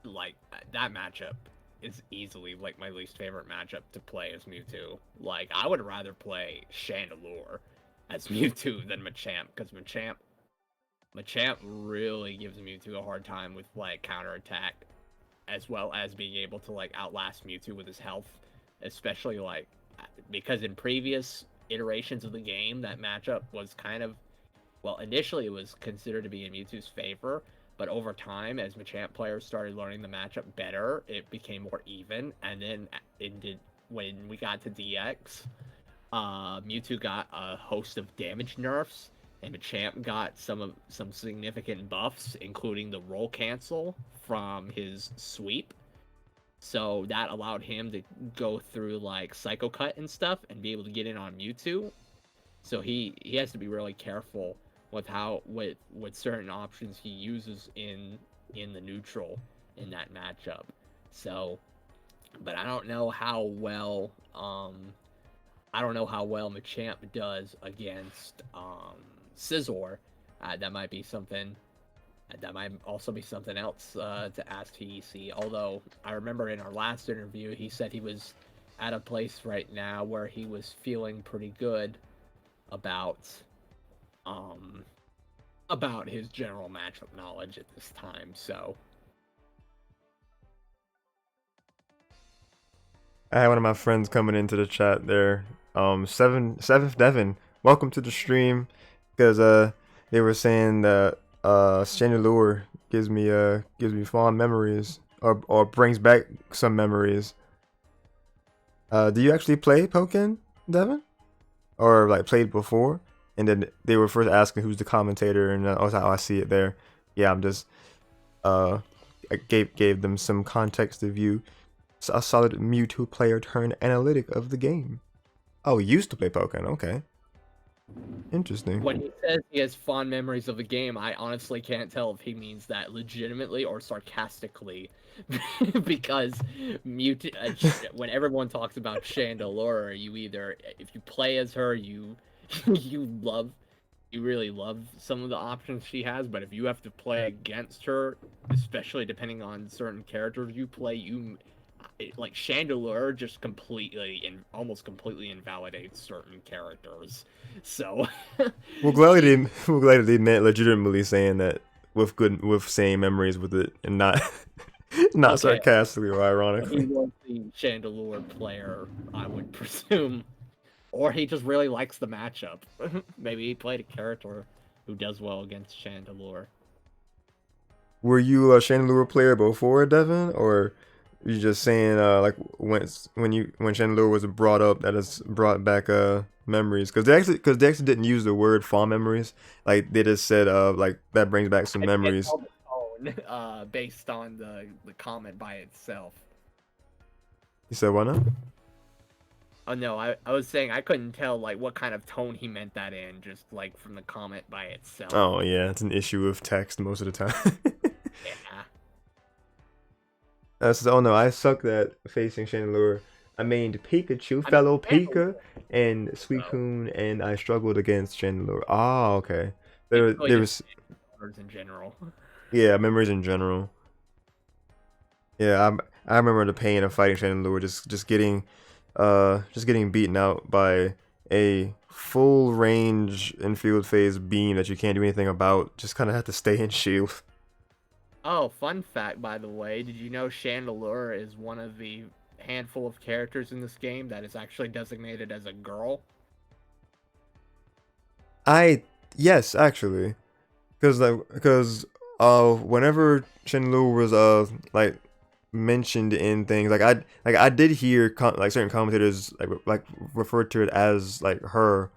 Speaker 2: like that matchup is easily like my least favorite matchup to play as Mewtwo. Like I would rather play Chandelure as Mewtwo than Machamp, because Machamp really gives Mewtwo a hard time with like counterattack, as well as being able to like outlast Mewtwo with his health, especially like because in previous iterations of the game that matchup was kind of, well, initially it was considered to be in Mewtwo's favor, but over time, as Machamp players started learning the matchup better, it became more even. And then it did, when we got to DX, Mewtwo got a host of damage nerfs, and Machamp got some significant buffs, including the roll cancel from his sweep. So that allowed him to go through like Psycho Cut and stuff and be able to get in on Mewtwo. So he has to be really careful with with certain options he uses in the neutral in that matchup. So, but I don't know how well Machamp does against Scizor. That might be something. That might also be something else to ask TEC. Although I remember in our last interview, he said he was at a place right now where he was feeling pretty good about about his general matchup knowledge at this time. So
Speaker 1: I had one of my friends coming into the chat there. Seventh Devon, welcome to the stream. Because they were saying that Chandelure gives me fond memories, or brings back some memories. Do you actually play Pokken, Devon? Or like played before? And then they were first asking who's the commentator, and also how I see it there. Yeah, I'm just uh I gave them some context of you. A solid Mewtwo player turned analytic of the game. Oh, used to play Pokken. Okay, interesting.
Speaker 2: when he says he has fond memories of the game, I honestly can't tell if he means that legitimately or sarcastically, because when everyone talks about Chandelure, you either, if you play as her, you you really love some of the options she has, but if you have to play against her, especially depending on certain characters you play, like Chandelure just completely and almost completely invalidates certain characters. So
Speaker 1: Well,
Speaker 2: she
Speaker 1: we're glad they meant legitimately saying that with same memories with it, and not not
Speaker 2: okay,
Speaker 1: sarcastically or
Speaker 2: he
Speaker 1: ironically.
Speaker 2: was the Chandelure player, I would presume. Or he just really likes the matchup. Maybe he played a character who does well against Chandelure.
Speaker 1: Were you a Chandelure player before, Devin, or you just saying like when Chandelure was brought up that has brought back memories? Because they actually didn't use the word fond memories. Like they just said like that brings back some
Speaker 2: I can't
Speaker 1: memories.
Speaker 2: tell the tone based on the comment by itself.
Speaker 1: You said what now?
Speaker 2: Oh no, I was saying I couldn't tell like what kind of tone he meant that in, just like from the comment by itself.
Speaker 1: Oh yeah, it's an issue of text most of the time.
Speaker 2: Yeah.
Speaker 1: Oh no, I sucked at facing Chandelure. I mained Pikachu,
Speaker 2: I mean,
Speaker 1: fellow Pika,
Speaker 2: Chandelure,
Speaker 1: and
Speaker 2: so
Speaker 1: Suicune, and I struggled against Chandelure. Ah, okay.
Speaker 2: basically
Speaker 1: There
Speaker 2: just
Speaker 1: was
Speaker 2: words in general.
Speaker 1: yeah, memories in general. Yeah, I remember the pain of fighting Chandelure, just getting beaten out by a full range infield phase beam that you can't do anything about. Just kind of have to stay in shield.
Speaker 2: Oh, fun fact, by the way, did you know Chandelure is one of the handful of characters in this game that is actually designated as a girl?
Speaker 1: I yes, actually. Because whenever Shenlue was like mentioned in things I did hear like certain commentators like refer to it as like her.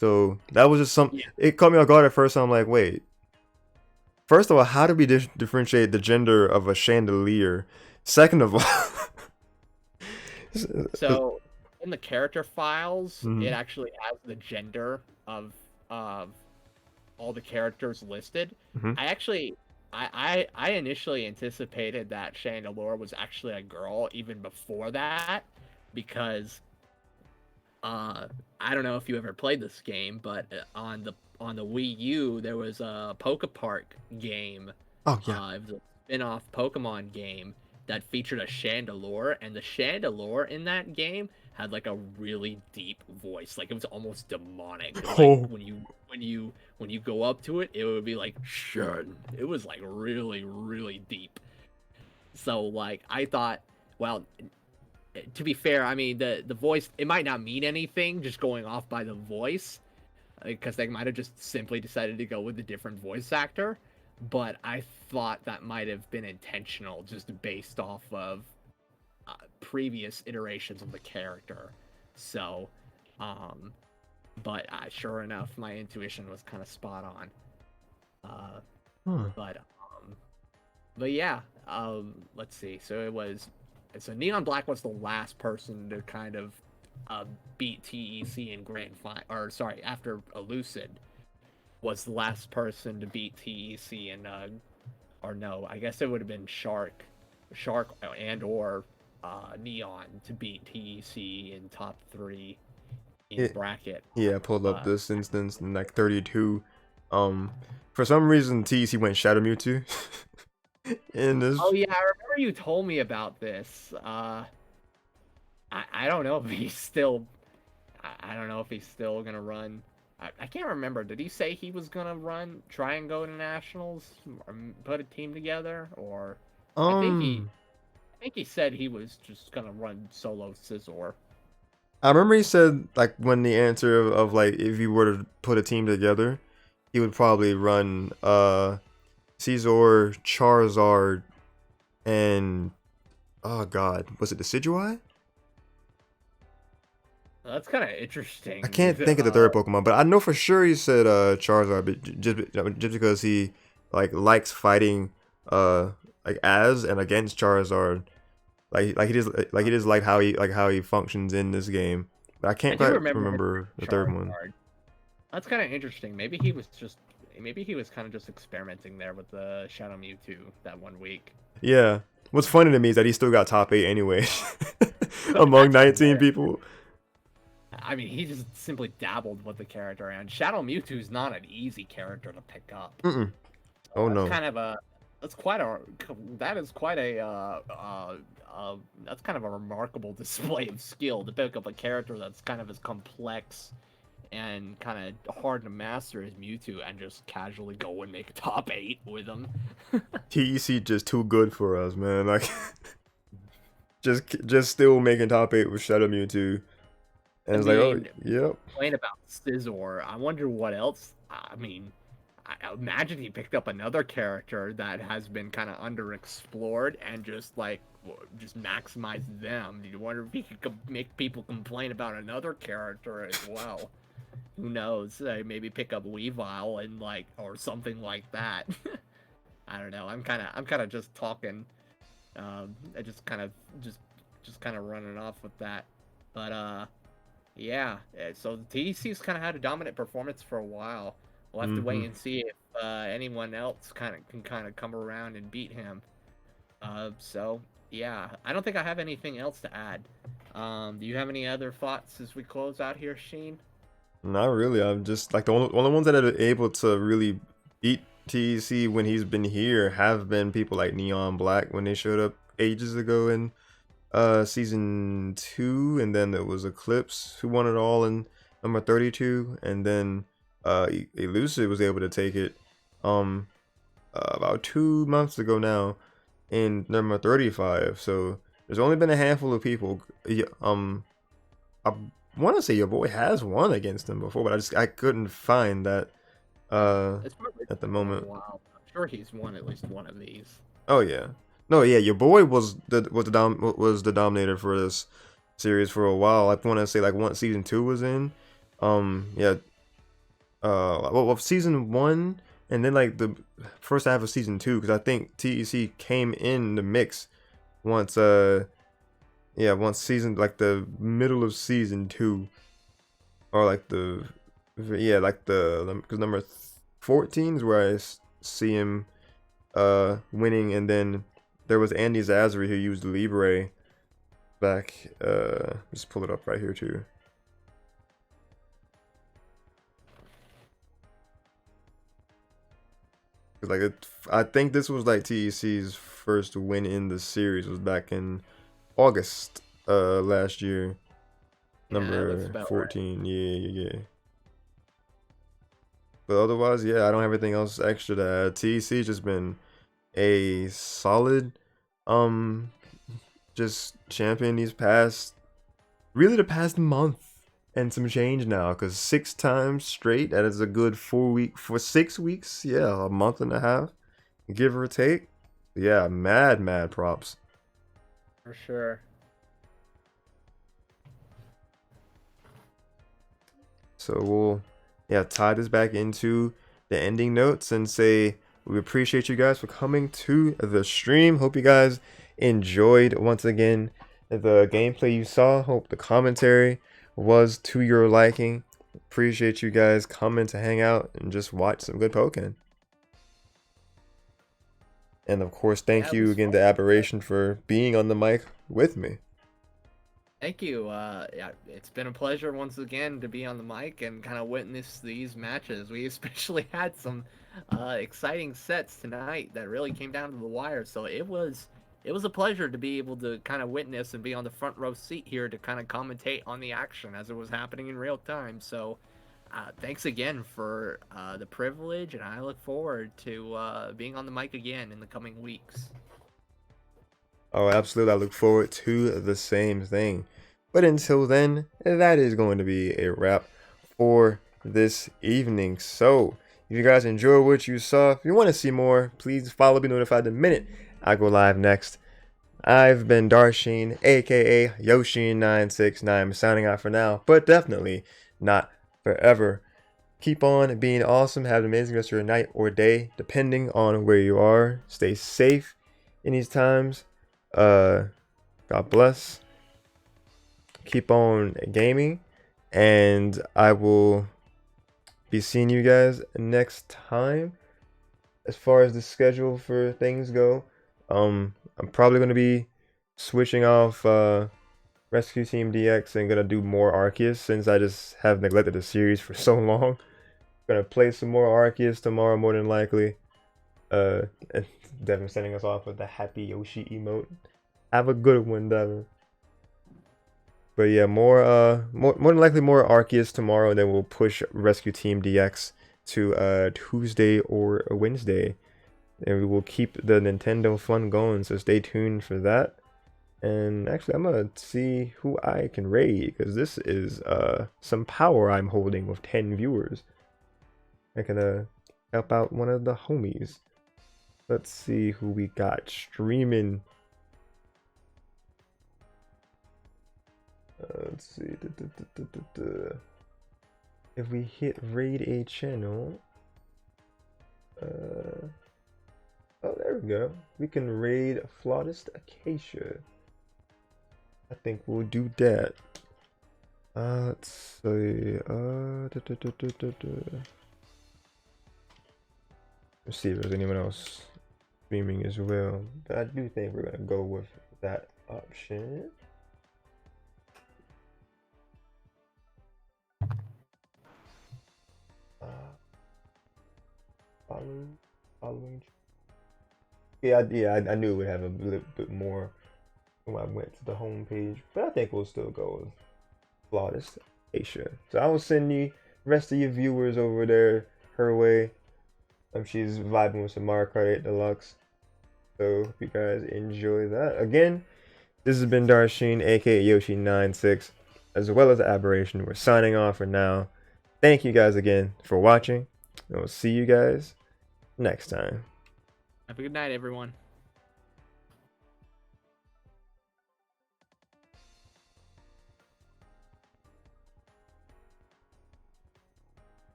Speaker 1: So that was just some.
Speaker 2: Yeah.
Speaker 1: It caught me off guard at first. So I'm like, wait. First of all, how do we differentiate the gender of a chandelier? Second of all,
Speaker 2: So in the character files, it
Speaker 1: mhm,
Speaker 2: actually has the gender of all the characters listed.
Speaker 1: mhm.
Speaker 2: I actually I initially anticipated that Chandelure was actually a girl even before that because uh I don't know if you ever played this game, but on the Wii U there was a Park game.
Speaker 1: Oh yeah.
Speaker 2: It was a spin-off Pokemon game that featured a Chandelure, and the Chandelure in that game had like a really deep voice. Like it was almost demonic. Like
Speaker 1: Oh.
Speaker 2: when you go up to it, it would be like Shan. It was like really, really deep. So like I thought, well, to be fair, I mean the voice it might not mean anything just going off by the voice because they might have just simply decided to go with a different voice actor. But I thought that might have been intentional, just based off of previous iterations of the character. So, um, but sure enough, my intuition was kind of spot on. Uh,
Speaker 1: Huh.
Speaker 2: but but yeah, let's see. So Neon Black was the last person to kind of uh, beat TEC in grand final, or sorry, after Elucid was the last person to beat TEC and or no, I guess it would have been Shark and or Neon to beat TEC in top 3 in
Speaker 1: Yeah,
Speaker 2: bracket.
Speaker 1: yeah, I pulled up
Speaker 2: Uh,
Speaker 1: this instance in like 32. Um, for some reason, TEC went Shadow Mewtwo in
Speaker 2: oh
Speaker 1: this.
Speaker 2: yeah, I remember you told me about this. I don't know if he's still I don't know if he's still gonna run. I can't remember. Did he say he was gonna try and go to nationals, or put a team together, or I think he,
Speaker 1: Um,
Speaker 2: I think he said he was just gonna run solo Scizor.
Speaker 1: I remember he said like when the answer of like if you were to put a team together, he would probably run Caesar, Charizard, and oh god, was it the Decidueye?
Speaker 2: That's kind of
Speaker 1: I
Speaker 2: interesting.
Speaker 1: can't think of the third Pokemon, but I know for sure he said Charizard, but just because he like likes fighting like as and against Charizard. He just like how he functions in this game. But I
Speaker 2: I
Speaker 1: can't
Speaker 2: do
Speaker 1: quite
Speaker 2: remember him
Speaker 1: remember the third one.
Speaker 2: Charizard. That's kind of interesting. Maybe he was kind of just experimenting there with the Shadow Mewtwo that 1 week.
Speaker 1: Yeah. What's funny to me is that he still got top 8 anyway among
Speaker 2: That's
Speaker 1: 19
Speaker 2: hilarious.
Speaker 1: people.
Speaker 2: I mean, he just simply dabbled with the character, and Shadow Mewtwo's not an easy character to pick up.
Speaker 1: Mm-mm.
Speaker 2: So
Speaker 1: Oh
Speaker 2: that's
Speaker 1: no.
Speaker 2: kind of a that's quite a that is quite a that's kind of a remarkable display of skill to pick up a character that's kind of as complex and kind of hard to master as Mewtwo and just casually go and make a top 8 with him.
Speaker 1: TEC just too good for us, man. Like just still making top 8 with Shadow Mewtwo. And
Speaker 2: I
Speaker 1: it's like, oh,
Speaker 2: mean,
Speaker 1: yep.
Speaker 2: complain about Scizor. I wonder what else. I mean, I imagine he picked up another character that has been kind of underexplored and just like just maximize them. You wonder if he could make people complain about another character as well. Who knows? Maybe pick up Weavile and like or something like that. I don't know. I'm kind of just talking. I just kind of running off with that. But yeah. So the TDC's kind of had a dominant performance for a while. We'll have to
Speaker 1: Mm-hmm.
Speaker 2: wait and see if anyone else can come around and beat him. So yeah, I don't think I have anything else to add. Do you have any other thoughts as we close out here, Sheen?
Speaker 1: Not really. I'm just like the only ones that are able to really beat TEC when he's been here have been people like Neon Black when they showed up ages ago in season 2, and then it was Eclipse who won it all in number 32, and then Elusive was able to take it um about 2 months ago now in number 35. So there's only been a handful of people. I want to say your boy has won against him before, but I couldn't find that uh
Speaker 2: It's probably
Speaker 1: at the
Speaker 2: been a
Speaker 1: moment.
Speaker 2: while. I'm sure he's won at least one of these.
Speaker 1: Oh yeah, no, yeah, your boy was the dominator for this series for a while. I want to say like once season 2 was in, yeah, well season 1 and then like the first half of season 2, because I think TEC came in the mix once yeah, once season like the middle of season 2, or like the yeah, like the because number 14 is where see him winning, and then there was Andy Zazari who used Libre back. Just pull it up right here too. 'Cause, like I think this was like TEC's first win in the series was back in August last year.
Speaker 2: Yeah, that looks
Speaker 1: Number
Speaker 2: about right.
Speaker 1: 14, yeah. But otherwise, yeah, I don't have anything else extra to add. TEC just been a solid um just champion these past, really the past month and some change now, because 6 times straight, that is a good 4 week for 6 weeks, yeah, a month and a half, give or take. Yeah, mad props.
Speaker 2: For sure.
Speaker 1: So we'll, yeah, tie this back into the ending notes and say we appreciate you guys for coming to the stream. Hope you guys enjoyed once again the gameplay you saw. Hope the commentary was to your liking. Appreciate you guys coming to hang out and just watch some good Pokken. And of course,
Speaker 2: Yeah,
Speaker 1: thank
Speaker 2: it
Speaker 1: you
Speaker 2: was
Speaker 1: again
Speaker 2: fun.
Speaker 1: to Aberration for being on the mic with me.
Speaker 2: Thank you. Yeah, it's been a pleasure once again to be on the mic and kind of witness these matches. We especially had some exciting sets tonight that really came down to the wire. So it was a pleasure to be able to kind of witness and be on the front row seat here to kind of commentate on the action as it was happening in real time. So thanks again for the privilege, and I look forward to being on the mic again in the coming weeks.
Speaker 1: Oh, absolutely. I look forward to the same thing. But until then, that is going to be a wrap for this evening. So, if you guys enjoyed what you saw, if you want to see more, please follow, be notified the minute I go live next. I've been Darsheen, aka Yoshin969, signing out for now, but definitely not forever. Keep on being awesome. Have an amazing rest of your night or day, depending on where you are. Stay safe in these times. God bless. Keep on gaming, and I will be seeing you guys next time. As far as the schedule for things go, I'm probably gonna be switching off Rescue Team DX and gonna do more Arceus since I just have neglected the series for so long. Gonna play some more Arceus tomorrow, more than likely. And Devin sending us off with the happy Yoshi emote. Have a good one, Devin. But yeah, more than likely more Arceus tomorrow, and then we'll push Rescue Team DX to Tuesday or Wednesday, and we will keep the Nintendo fun going. So stay tuned for that. And actually, I'm gonna see who I can raid because this is some power I'm holding with 10 viewers. I can help out one of the homies. Let's see who we got streaming. Let's see. If we hit raid a channel, oh, there we go. We can raid Flautist Acacia. I think we'll do that. Let's see. Let's see if there's anyone else streaming as well. But I do think we're gonna go with that option. Following. Yeah, I knew it would have a little bit more when I went to the home page, but I think we'll still go with Flawless Aisha. So I will send you rest of your viewers over there her way. She's vibing with some Mario Kart 8 Deluxe. So hope you guys enjoy that. Again, this has been Darshin, aka Yoshi96, as well as Aberration. We're signing off for now. Thank you guys again for watching. And we'll see you guys next time.
Speaker 2: Have a good night, everyone.